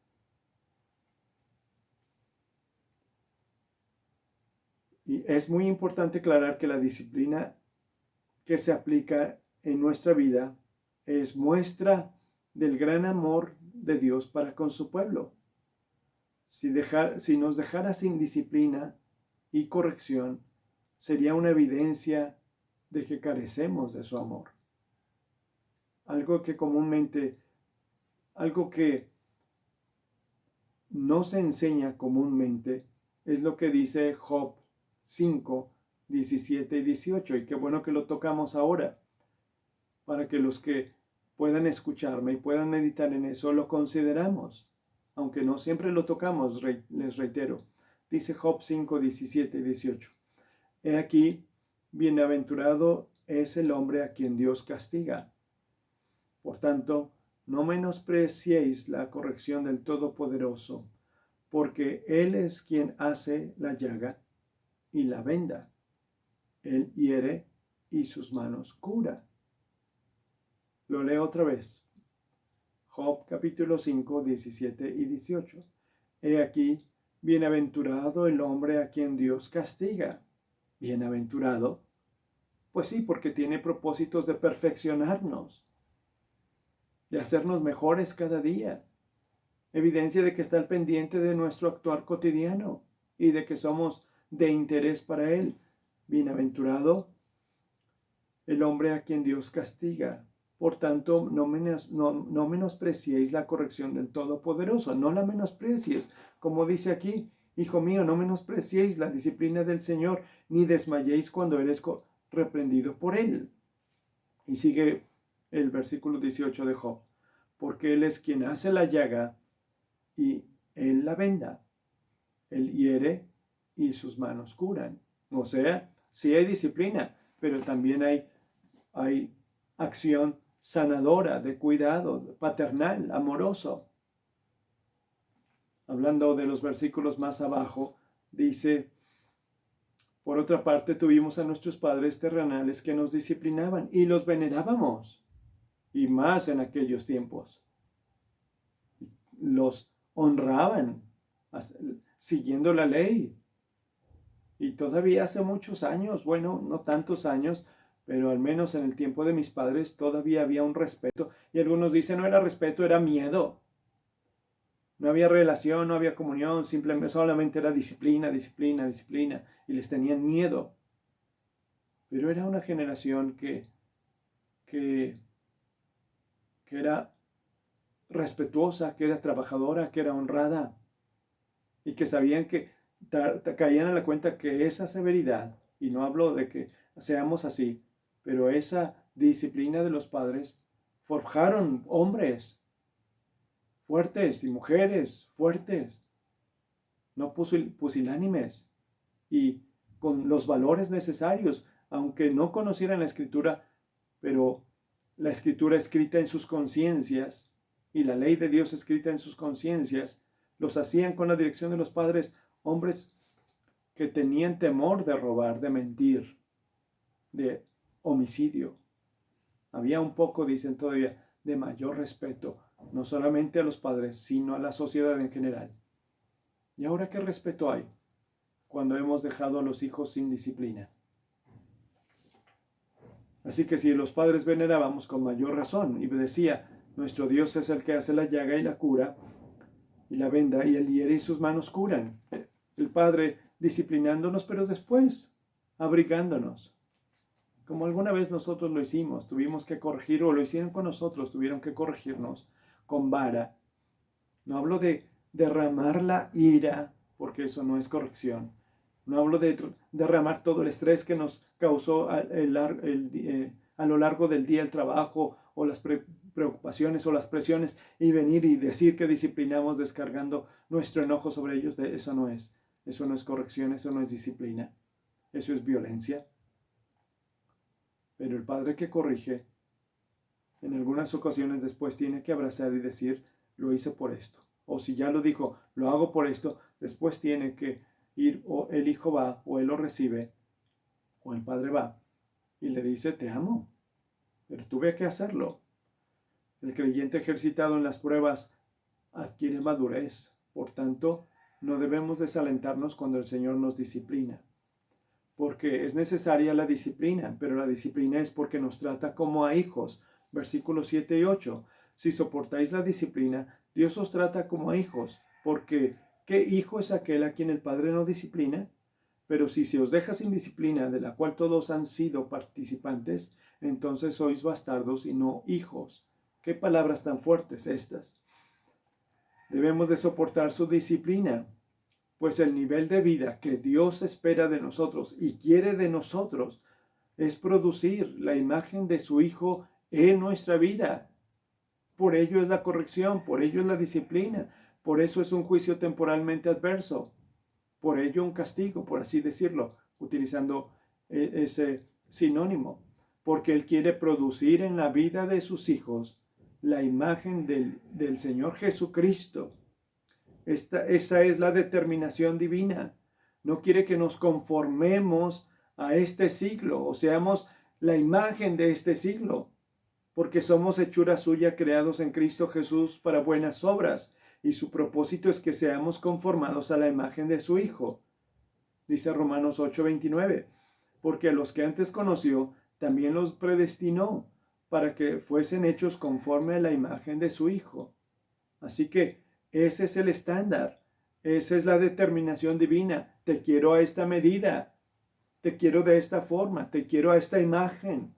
Y es muy importante aclarar que la disciplina que se aplica en nuestra vida es muestra del gran amor de Dios para con su pueblo. Si nos dejara sin disciplina y corrección, sería una evidencia de que carecemos de su amor. Algo que no se enseña comúnmente es lo que dice Job 5, 17 y 18, y qué bueno que lo tocamos ahora, para que los que puedan escucharme y puedan meditar en eso, lo consideramos, aunque no siempre lo tocamos, les reitero. Dice Job 5, 17 y 18. He aquí, bienaventurado es el hombre a quien Dios castiga. Por tanto, no menospreciéis la corrección del Todopoderoso, porque Él es quien hace la llaga y la venda. Él hiere y sus manos cura. Lo leo otra vez. Job capítulo 5, 17 y 18. He aquí, bienaventurado el hombre a quien Dios castiga. Bienaventurado. Pues sí, porque tiene propósitos de perfeccionarnos, de hacernos mejores cada día. Evidencia de que está al pendiente de nuestro actuar cotidiano y de que somos de interés para Él. Bienaventurado el hombre a quien Dios castiga. Por tanto, no menospreciéis la corrección del Todopoderoso. No la menosprecies. Como dice aquí, hijo mío, no menospreciéis la disciplina del Señor, ni desmayéis cuando eres reprendido por Él. Y sigue el versículo 18 de Job. Porque Él es quien hace la llaga y Él la venda. Él hiere y sus manos curan. O sea, sí hay disciplina, pero también hay acción sanadora, de cuidado, paternal, amoroso. hablando de los versículos más abajo, dice: por otra parte, tuvimos a nuestros padres terrenales que nos disciplinaban y los venerábamos, y más en aquellos tiempos. Los honraban siguiendo la ley. Y todavía hace muchos años, bueno, no tantos años, pero al menos en el tiempo de mis padres todavía había un respeto. Y algunos dicen no era respeto, era miedo. No había relación, no había comunión, simplemente solamente era disciplina, disciplina, disciplina. Y les tenían miedo. Pero era una generación que era respetuosa, que era trabajadora, que era honrada. Y que sabían que caían a la cuenta que esa severidad, y no hablo de que seamos así, pero esa disciplina de los padres forjaron hombres fuertes y mujeres fuertes, no pusilánimes, y con los valores necesarios, aunque no conocieran la Escritura, pero la Escritura escrita en sus conciencias y la ley de Dios escrita en sus conciencias, los hacían con la dirección de los padres hombres que tenían temor de robar, de mentir, de homicidio. Había un poco, dicen todavía, de mayor respeto, no solamente a los padres, sino a la sociedad en general. ¿Y ahora qué respeto hay cuando hemos dejado a los hijos sin disciplina? Así que si los padres venerábamos con mayor razón, y decía, nuestro Dios es el que hace la llaga y la cura, y la venda, y el hiere y sus manos curan. El Padre disciplinándonos, pero después abrigándonos. Como alguna vez nosotros lo hicimos, tuvimos que corregir, o lo hicieron con nosotros, tuvieron que corregirnos con vara. No hablo de derramar la ira, porque eso no es corrección. No hablo de derramar todo el estrés que nos causó a lo largo del día el trabajo, o las preocupaciones o las presiones, y venir y decir que disciplinamos descargando nuestro enojo sobre ellos. Eso no es corrección, eso no es disciplina, eso es violencia. Pero el padre que corrige, en algunas ocasiones después tiene que abrazar y decir, lo hice por esto. O si ya lo dijo, lo hago por esto, después tiene que ir, o el hijo va, o él lo recibe, o el padre va y le dice, te amo, pero tuve que hacerlo. El creyente ejercitado en las pruebas adquiere madurez. Por tanto, no debemos desalentarnos cuando el Señor nos disciplina, porque es necesaria la disciplina, pero la disciplina es porque nos trata como a hijos. Versículos 7 y 8. Si soportáis la disciplina, Dios os trata como a hijos, porque ¿qué hijo es aquel a quien el Padre no disciplina? Pero si se os deja sin disciplina, de la cual todos han sido participantes, entonces sois bastardos y no hijos. ¿Qué palabras tan fuertes estas? Debemos de soportar su disciplina, pues el nivel de vida que Dios espera de nosotros y quiere de nosotros es producir la imagen de su Hijo en nuestra vida. Por ello es la corrección, por ello es la disciplina, por eso es un juicio temporalmente adverso, por ello un castigo, por así decirlo, utilizando ese sinónimo, porque Él quiere producir en la vida de sus hijos la imagen del Señor Jesucristo. Esa es la determinación divina. No quiere que nos conformemos a este siglo o seamos la imagen de este siglo, porque somos hechura suya, creados en Cristo Jesús para buenas obras, y su propósito es que seamos conformados a la imagen de su Hijo. Dice Romanos 8:29, porque a los que antes conoció, también los predestinó para que fuesen hechos conforme a la imagen de su Hijo. Así que ese es el estándar, esa es la determinación divina. Te quiero a esta medida, te quiero de esta forma, te quiero a esta imagen,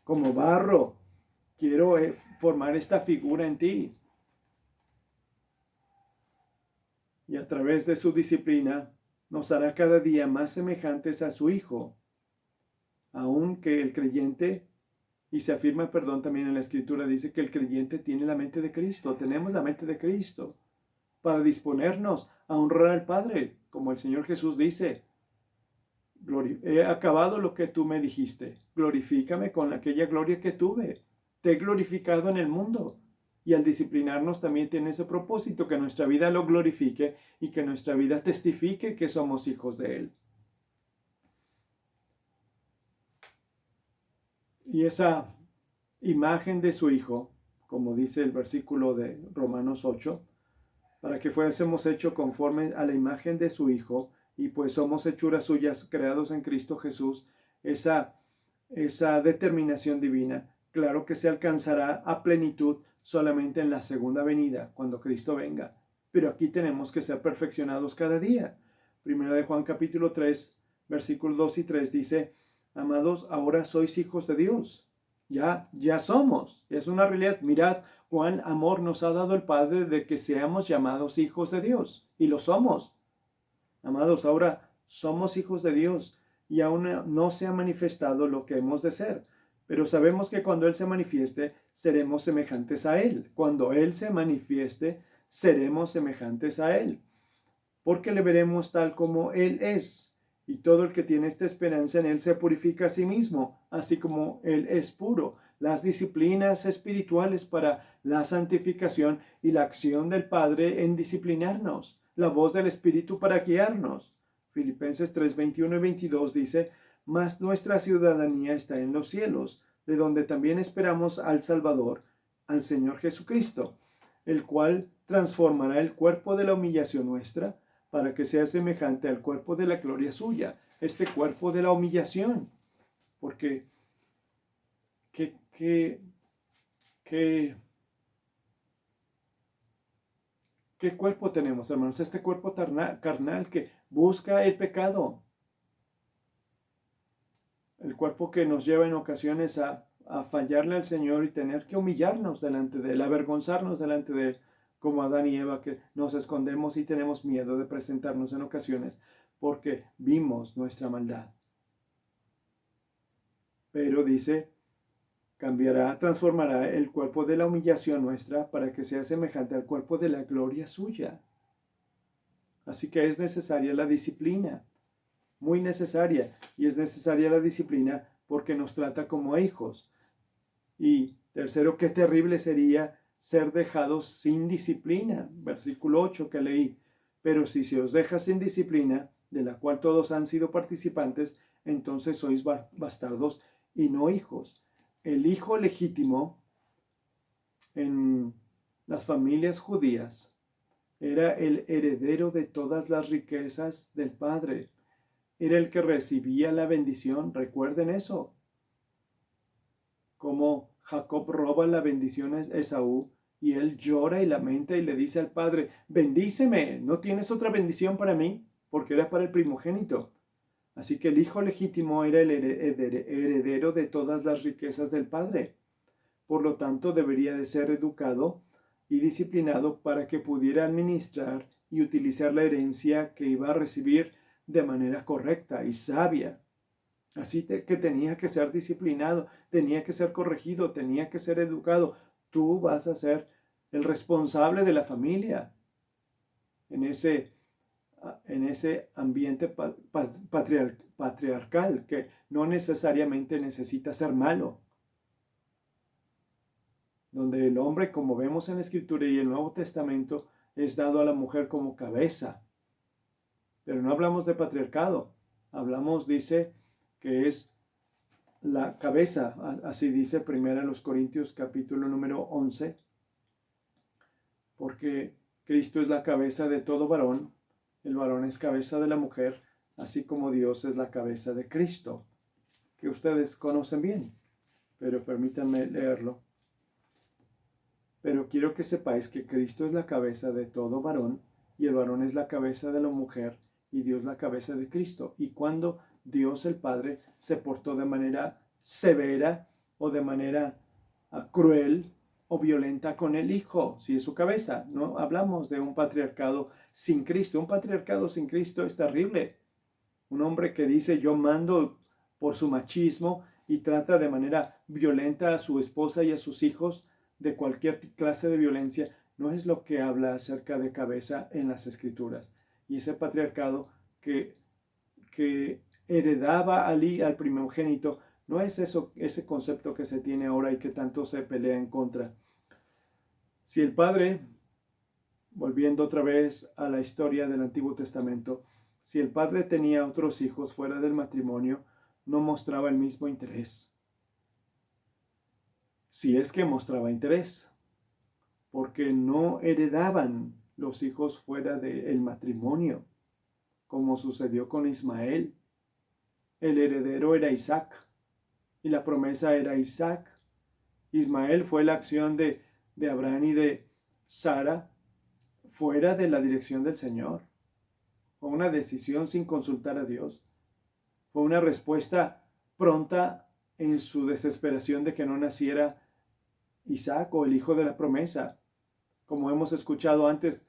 como barro, quiero formar esta figura en ti. Y a través de su disciplina nos hará cada día más semejantes a su Hijo, aunque el creyente, y se afirma, también en la Escritura, dice que el creyente tiene la mente de Cristo, tenemos la mente de Cristo, para disponernos a honrar al Padre, como el Señor Jesús dice, he acabado lo que tú me dijiste, glorifícame con aquella gloria que tuve, te he glorificado en el mundo, Y al disciplinarnos también tiene ese propósito, que nuestra vida lo glorifique y que nuestra vida testifique que somos hijos de Él. Y esa imagen de su Hijo, como dice el versículo de Romanos 8, para que fuésemos hechos conforme a la imagen de su Hijo, y pues somos hechuras suyas creados en Cristo Jesús, esa determinación divina, claro que se alcanzará a plenitud solamente en la segunda venida, cuando Cristo venga. Pero aquí tenemos que ser perfeccionados cada día. Primera de Juan capítulo 3, versículos 2 y 3 dice: amados, ahora sois hijos de Dios. Ya somos. Es una realidad. Mirad cuán amor nos ha dado el Padre de que seamos llamados hijos de Dios. Y lo somos. Amados, ahora somos hijos de Dios y aún no se ha manifestado lo que hemos de ser. Pero sabemos que cuando Él se manifieste, seremos semejantes a Él. Cuando Él se manifieste, seremos semejantes a Él. Porque le veremos tal como Él es. Y todo el que tiene esta esperanza en Él se purifica a sí mismo, así como Él es puro. Las disciplinas espirituales para la santificación y la acción del Padre en disciplinarnos. La voz del Espíritu para guiarnos. Filipenses 3, 21 y 22 dice: mas nuestra ciudadanía está en los cielos, de donde también esperamos al Salvador, al Señor Jesucristo, el cual transformará el cuerpo de la humillación nuestra, para que sea semejante al cuerpo de la gloria suya, este cuerpo de la humillación. Porque, ¿qué cuerpo tenemos, hermanos? Este cuerpo carnal que busca el pecado. El cuerpo que nos lleva en ocasiones a fallarle al Señor y tener que humillarnos delante de Él, avergonzarnos delante de Él, como Adán y Eva, que nos escondemos y tenemos miedo de presentarnos en ocasiones porque vimos nuestra maldad. Pero dice: transformará el cuerpo de la humillación nuestra para que sea semejante al cuerpo de la gloria suya. Así que es necesaria la disciplina, muy necesaria, y es necesaria la disciplina porque nos trata como hijos. Y tercero, qué terrible sería ser dejados sin disciplina, versículo 8 que leí. Pero si se os deja sin disciplina, de la cual todos han sido participantes, entonces sois bastardos y no hijos. El hijo legítimo en las familias judías era el heredero de todas las riquezas del padre. Era el que recibía la bendición. Recuerden eso. Como Jacob roba la bendición a Esaú y él llora y lamenta y le dice al padre: bendíceme, ¿no tienes otra bendición para mí? Porque era para el primogénito. Así que el hijo legítimo era el heredero de todas las riquezas del padre. Por lo tanto, debería de ser educado y disciplinado para que pudiera administrar y utilizar la herencia que iba a recibir de manera correcta y sabia. Así que tenía que ser disciplinado, tenía que ser corregido, tenía que ser educado. Tú vas a ser el responsable de la familia en ese ambiente patriarcal que no necesariamente necesita ser malo, donde el hombre, como vemos en la Escritura y el Nuevo Testamento, es dado a la mujer como cabeza. Pero no hablamos de patriarcado, hablamos, dice, que es la cabeza, así dice 1 Corintios capítulo número 11, porque Cristo es la cabeza de todo varón, el varón es cabeza de la mujer, así como Dios es la cabeza de Cristo, que ustedes conocen bien, pero permítanme leerlo. Pero quiero que sepáis que Cristo es la cabeza de todo varón, y el varón es la cabeza de la mujer, y Dios la cabeza de Cristo. Y cuando Dios el Padre se portó de manera severa o de manera cruel o violenta con el Hijo, si es su cabeza. No hablamos de un patriarcado sin Cristo. Un patriarcado sin Cristo es terrible. Un hombre que dice yo mando por su machismo y trata de manera violenta a su esposa y a sus hijos, de cualquier clase de violencia, no es lo que habla acerca de cabeza en las Escrituras. Y ese patriarcado que heredaba al primogénito, no es ese concepto que se tiene ahora y que tanto se pelea en contra, Si el padre, volviendo otra vez a la historia del Antiguo Testamento, si el padre tenía otros hijos fuera del matrimonio, no mostraba el mismo interés. Si es que mostraba interés, porque no heredaban los hijos fuera del matrimonio, como sucedió con Ismael. El heredero era Isaac, y la promesa era Isaac. Ismael fue la acción de Abraham y de Sara fuera de la dirección del Señor. Fue una decisión sin consultar a Dios. Fue una respuesta pronta en su desesperación de que no naciera Isaac o el hijo de la promesa. Como hemos escuchado antes,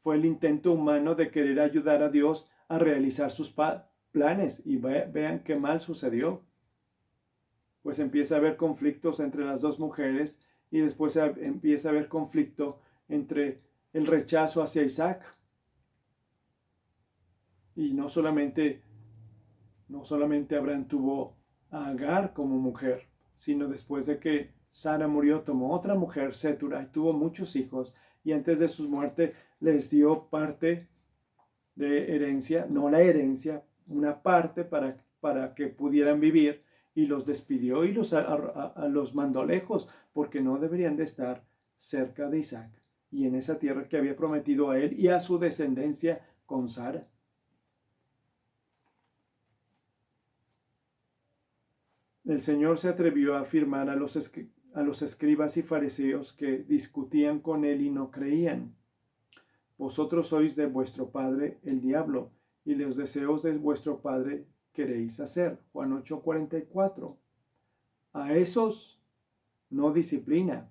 fue el intento humano de querer ayudar a Dios a realizar sus planes. Y vean qué mal sucedió. Pues empieza a haber conflictos entre las dos mujeres y después empieza a haber conflicto entre el rechazo hacia Isaac. Y no solamente Abraham tuvo a Agar como mujer, sino después de que Sara murió, tomó otra mujer, Sétura, y tuvo muchos hijos, y antes de su muerte les dio parte de herencia, no la herencia, una parte para que pudieran vivir, y los despidió y los mandó lejos, porque no deberían de estar cerca de Isaac, y en esa tierra que había prometido a él y a su descendencia con Sara. El Señor se atrevió a afirmar a los escribas y fariseos que discutían con él y no creían: vosotros sois de vuestro padre el diablo, y los deseos de vuestro padre queréis hacer. Juan 8:44. A esos no disciplina.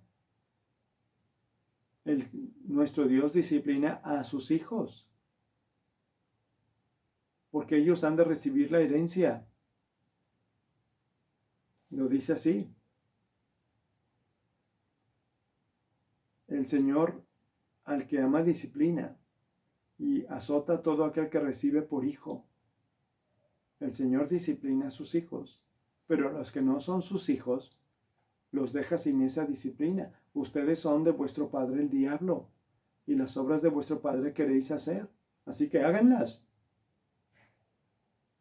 Nuestro Dios disciplina a sus hijos, porque ellos han de recibir la herencia. Lo dice así. El Señor al que ama disciplina y azota a todo aquel que recibe por hijo. El Señor disciplina a sus hijos, pero a los que no son sus hijos los deja sin esa disciplina. Ustedes son de vuestro padre el diablo, y las obras de vuestro padre queréis hacer, así que háganlas.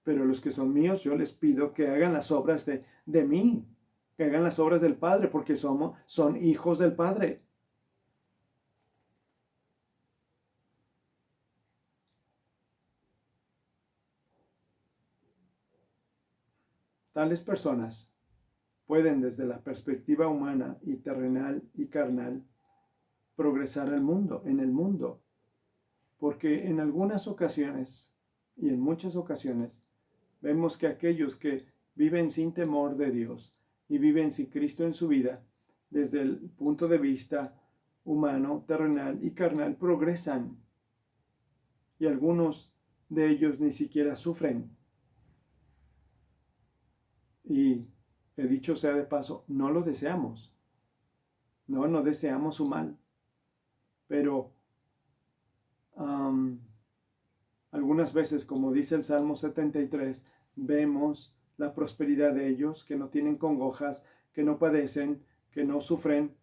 Pero los que son míos, yo les pido que hagan las obras de mí, que hagan las obras del Padre, porque son hijos del Padre. Tales personas pueden, desde la perspectiva humana y terrenal y carnal, progresar en el mundo, porque en algunas ocasiones y en muchas ocasiones vemos que aquellos que viven sin temor de Dios y viven sin Cristo en su vida, desde el punto de vista humano, terrenal y carnal, progresan, y algunos de ellos ni siquiera sufren. Y he dicho sea de paso, no lo deseamos. No deseamos su mal. Pero algunas veces, como dice el Salmo 73, vemos la prosperidad de ellos, que no tienen congojas, que no padecen, que no sufren,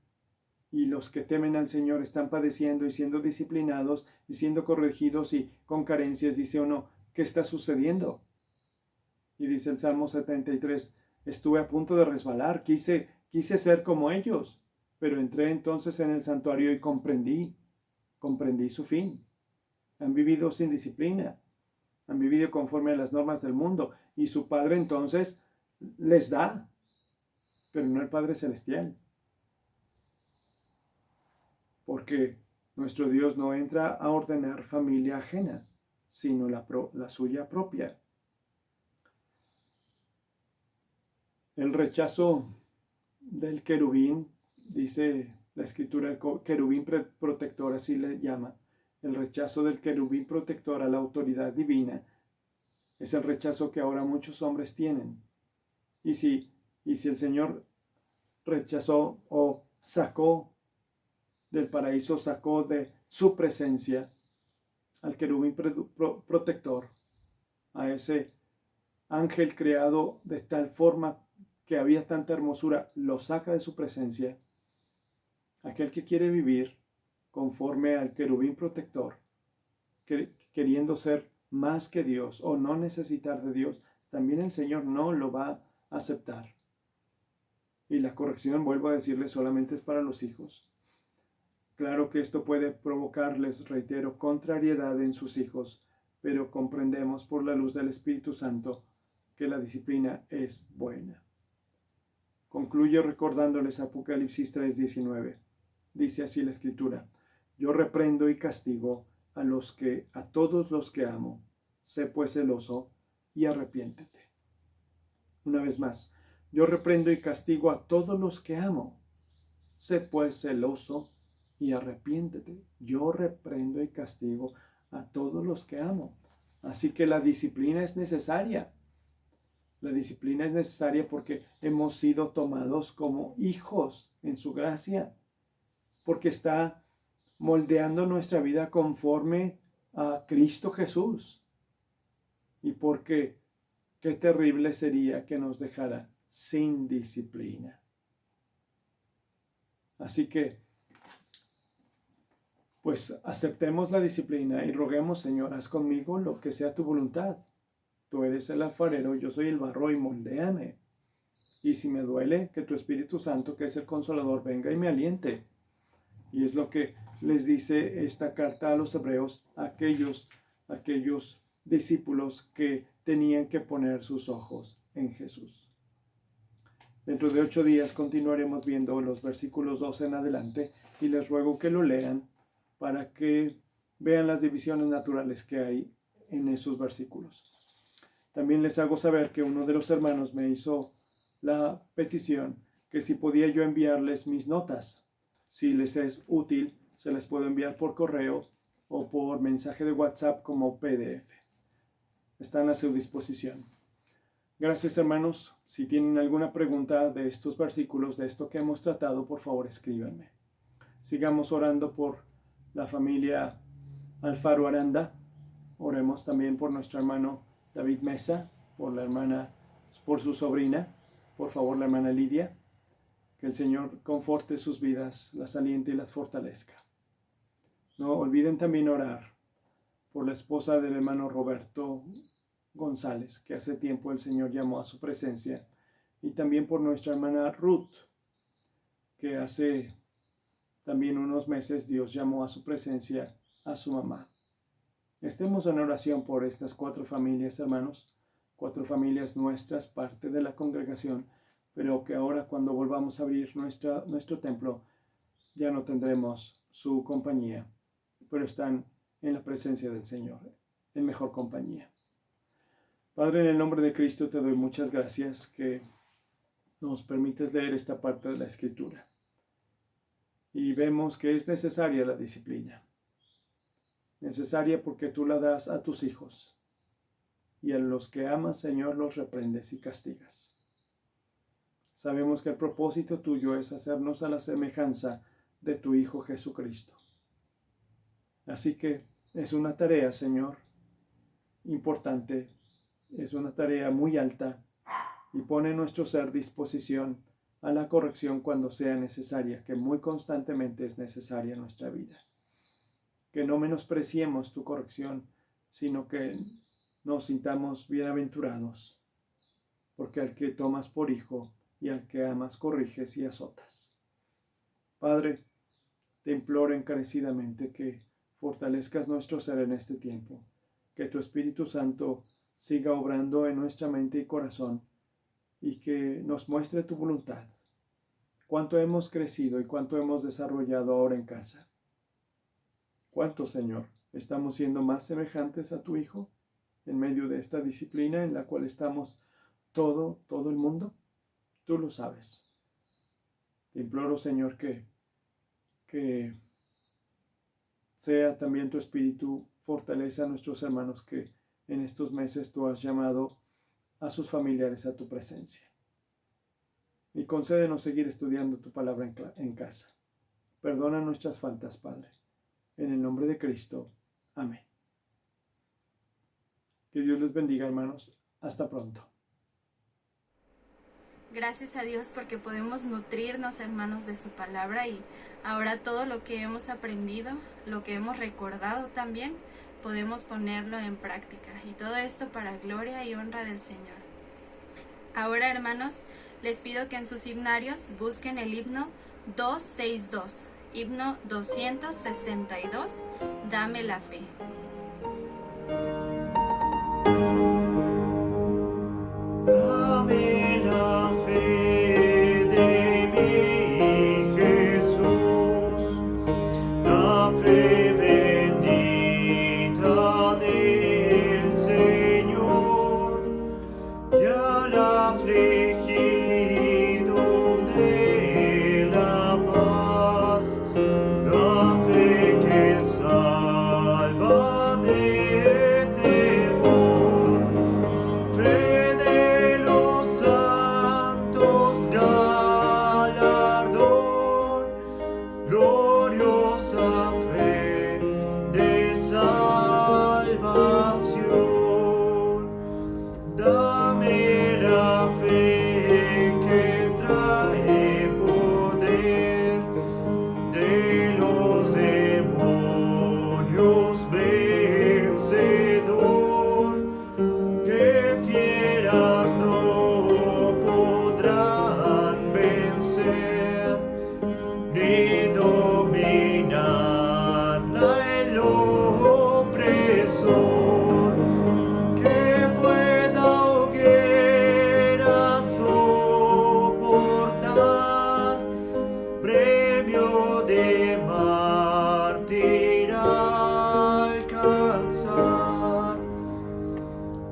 y los que temen al Señor están padeciendo y siendo disciplinados y siendo corregidos y con carencias. Dice uno, ¿qué está sucediendo? Y dice el Salmo 73, estuve a punto de resbalar, quise ser como ellos, pero entré entonces en el santuario y comprendí su fin. Han vivido sin disciplina, han vivido conforme a las normas del mundo, y su Padre entonces les da, pero no el Padre Celestial. Porque nuestro Dios no entra a ordenar familia ajena, sino la suya propia. El rechazo del querubín, dice la Escritura, el querubín protector, así le llama. El rechazo del querubín protector a la autoridad divina es el rechazo que ahora muchos hombres tienen. Y si el Señor rechazó o sacó del paraíso, sacó de su presencia al querubín protector, a ese ángel creado de tal forma que había tanta hermosura, lo saca de su presencia, aquel que quiere vivir conforme al querubín protector, queriendo ser más que Dios o no necesitar de Dios, también el Señor no lo va a aceptar. Y la corrección, vuelvo a decirles, solamente es para los hijos. Claro que esto puede provocarles, reitero, contrariedad en sus hijos, pero comprendemos por la luz del Espíritu Santo que la disciplina es buena. Concluyo recordándoles Apocalipsis 3:19. Dice así la Escritura: yo reprendo y castigo a todos los que amo. Sé pues celoso y arrepiéntete. Una vez más, yo reprendo y castigo a todos los que amo. Sé pues celoso y arrepiéntete. Yo reprendo y castigo a todos los que amo. Así que la disciplina es necesaria. La disciplina es necesaria porque hemos sido tomados como hijos en su gracia, porque está moldeando nuestra vida conforme a Cristo Jesús, y porque qué terrible sería que nos dejara sin disciplina. Así que, pues aceptemos la disciplina y roguemos: Señor, haz conmigo lo que sea tu voluntad. Tú eres el alfarero, yo soy el barro, y moldéame. Y si me duele, que tu Espíritu Santo, que es el Consolador, venga y me aliente. Y es lo que les dice esta carta a los hebreos, a aquellos discípulos que tenían que poner sus ojos en Jesús. Dentro de 8 días continuaremos viendo los versículos 12 en adelante, y les ruego que lo lean para que vean las divisiones naturales que hay en esos versículos. También les hago saber que uno de los hermanos me hizo la petición que si podía yo enviarles mis notas. Si les es útil, se les puedo enviar por correo o por mensaje de WhatsApp como PDF. Están a su disposición. Gracias, hermanos. Si tienen alguna pregunta de estos versículos, de esto que hemos tratado, por favor escríbanme. Sigamos orando por la familia Alfaro Aranda. Oremos también por nuestro hermano David Mesa, por su sobrina, por favor, la hermana Lidia. Que el Señor conforte sus vidas, las aliente y las fortalezca. No olviden también orar por la esposa del hermano Roberto González, que hace tiempo el Señor llamó a su presencia, y también por nuestra hermana Ruth, que hace también unos meses Dios llamó a su presencia a su mamá. Estemos en oración por estas 4 familias, hermanos, 4 familias nuestras, parte de la congregación, pero que ahora, cuando volvamos a abrir nuestro templo, ya no tendremos su compañía, pero están en la presencia del Señor, en mejor compañía. Padre, en el nombre de Cristo te doy muchas gracias que nos permites leer esta parte de la Escritura. Y vemos que es necesaria la disciplina. Necesaria porque tú la das a tus hijos. Y a los que amas, Señor, los reprendes y castigas. Sabemos que el propósito tuyo es hacernos a la semejanza de tu Hijo Jesucristo. Así que es una tarea, Señor, importante, es una tarea muy alta, y pone nuestro ser disposición a la corrección cuando sea necesaria, que muy constantemente es necesaria en nuestra vida. Que no menospreciemos tu corrección, sino que nos sintamos bienaventurados, porque al que tomas por hijo y al que amas corriges y azotas. Padre, te imploro encarecidamente que fortalezcas nuestro ser en este tiempo, que tu Espíritu Santo siga obrando en nuestra mente y corazón, y que nos muestre tu voluntad, cuánto hemos crecido y cuánto hemos desarrollado ahora en casa. ¿Cuánto, Señor, estamos siendo más semejantes a tu Hijo en medio de esta disciplina en la cual estamos todo el mundo? Tú lo sabes. Te imploro, Señor, que sea también tu Espíritu fortaleza a nuestros hermanos que en estos meses tú has llamado a sus familiares a tu presencia. Y concédenos seguir estudiando tu palabra en casa. Perdona nuestras faltas, Padre. En el nombre de Cristo. Amén. Que Dios les bendiga, hermanos. Hasta pronto. Gracias a Dios porque podemos nutrirnos, hermanos, de su palabra, y ahora todo lo que hemos aprendido, lo que hemos recordado también, podemos ponerlo en práctica, y todo esto para gloria y honra del Señor. Ahora, hermanos, les pido que en sus himnarios busquen el himno 262, himno 262, Dame la fe. Dame la fe de mi Jesús, la fe bendita del Señor, que al afligido de la paz, la fe que salva de temor, fe de los santos galardón, gloriosa fe de salvación. Dame la fe que trae poder de los demonios vencedor, que fieras no podrán vencer, ni dominarla el opresor, que pueda hoguera soportar, premio de mártir alcanzar.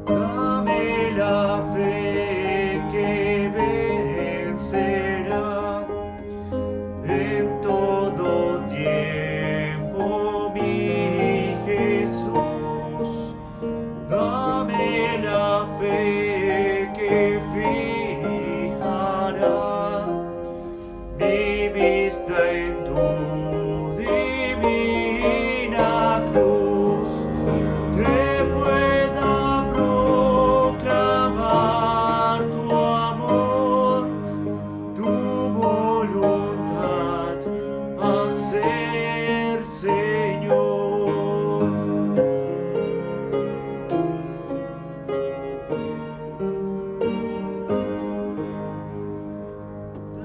Dame la fe que vencerá en todo tiempo, mi Jesús. Dame la fe que fijará mi vista en tu divina cruz, que pueda proclamar tu amor, tu voluntad hacer, Señor.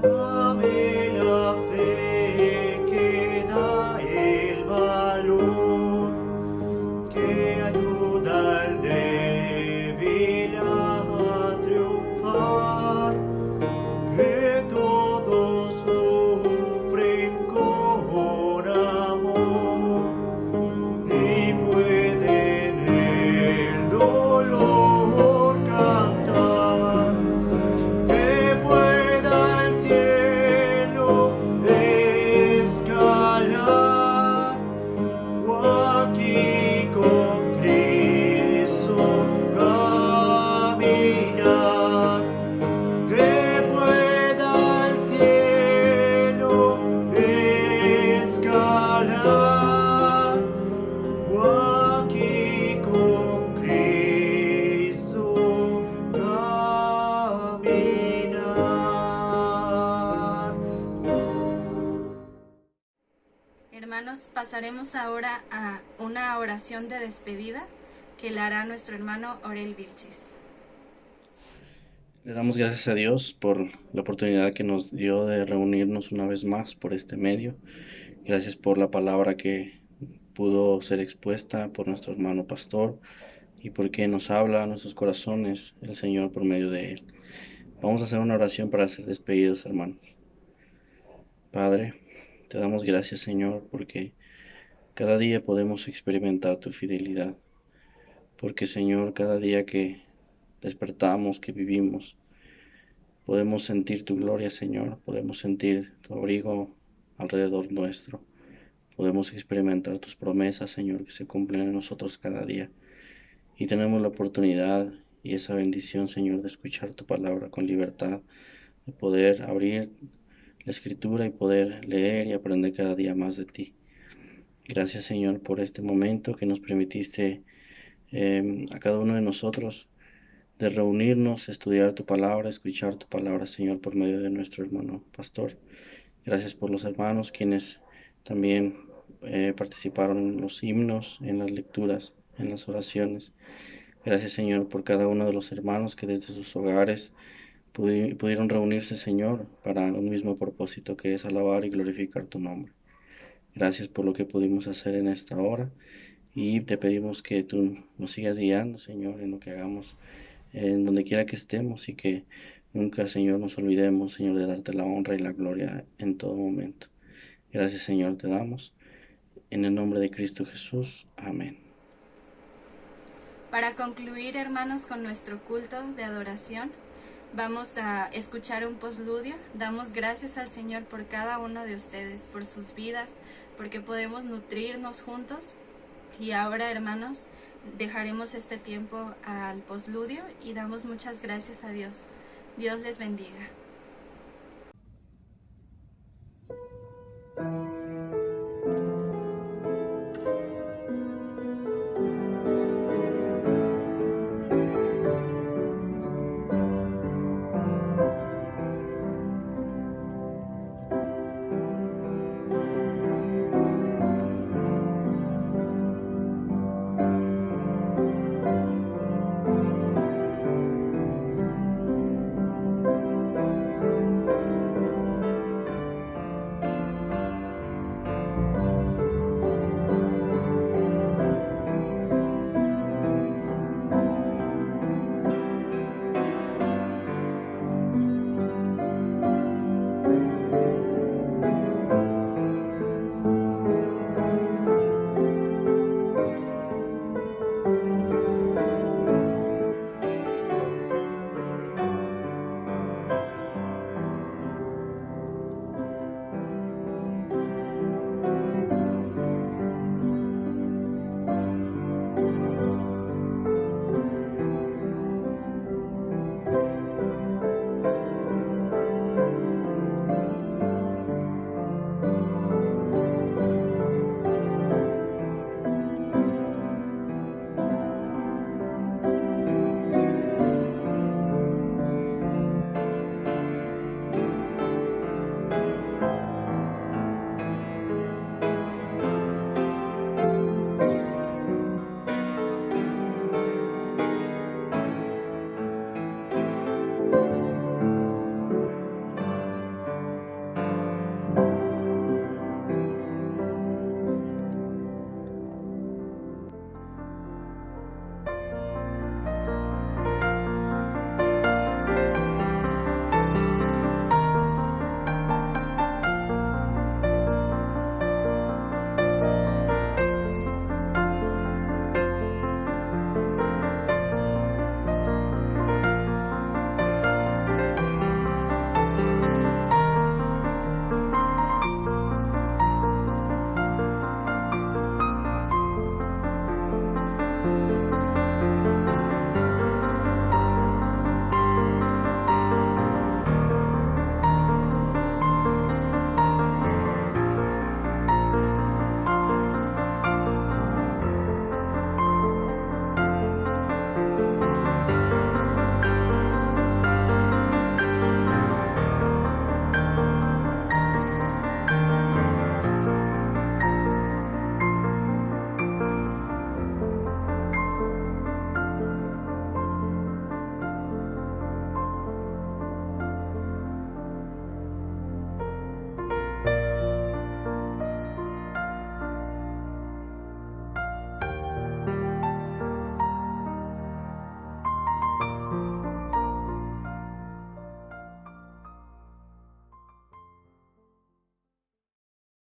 Dame la fe que da el valor, que ayuda al débil a triunfar, que todos sufren con amor y pueden el dolor cantar, que pueda al cielo escalar, o aquí con Cristo caminar, que pueda al cielo escalar, o aquí con Cristo caminar. Hermanos, pasaremos ahora a una oración de despedida que la hará nuestro hermano Orel Vilchis. Le damos gracias a Dios por la oportunidad que nos dio de reunirnos una vez más por este medio. Gracias por la palabra que pudo ser expuesta por nuestro hermano pastor y porque nos habla a nuestros corazones el Señor por medio de él. Vamos a hacer una oración para ser despedidos, hermanos. Padre, te damos gracias, Señor, porque cada día podemos experimentar tu fidelidad. Porque, Señor, cada día que despertamos, que vivimos, podemos sentir tu gloria, Señor, podemos sentir tu abrigo alrededor nuestro, podemos experimentar tus promesas, Señor, que se cumplen en nosotros cada día, y tenemos la oportunidad y esa bendición, Señor, de escuchar tu palabra con libertad, de poder abrir la Escritura y poder leer y aprender cada día más de ti. Gracias, Señor, por este momento que nos permitiste a cada uno de nosotros de reunirnos, estudiar tu palabra, escuchar tu palabra, Señor, por medio de nuestro hermano pastor. Gracias por los hermanos quienes también participaron en los himnos, en las lecturas, en las oraciones. Gracias, Señor, por cada uno de los hermanos que desde sus hogares pudieron reunirse, Señor, para un mismo propósito, que es alabar y glorificar tu nombre. Gracias por lo que pudimos hacer en esta hora y te pedimos que tú nos sigas guiando, Señor, en lo que hagamos, en donde quiera que estemos, y que nunca, Señor, nos olvidemos, Señor, de darte la honra y la gloria en todo momento. Gracias, Señor, te damos. En el nombre de Cristo Jesús. Amén. Para concluir, hermanos, con nuestro culto de adoración, vamos a escuchar un postludio. Damos gracias al Señor por cada uno de ustedes, por sus vidas, porque podemos nutrirnos juntos. Y ahora, hermanos, dejaremos este tiempo al postludio y damos muchas gracias a Dios. Dios les bendiga.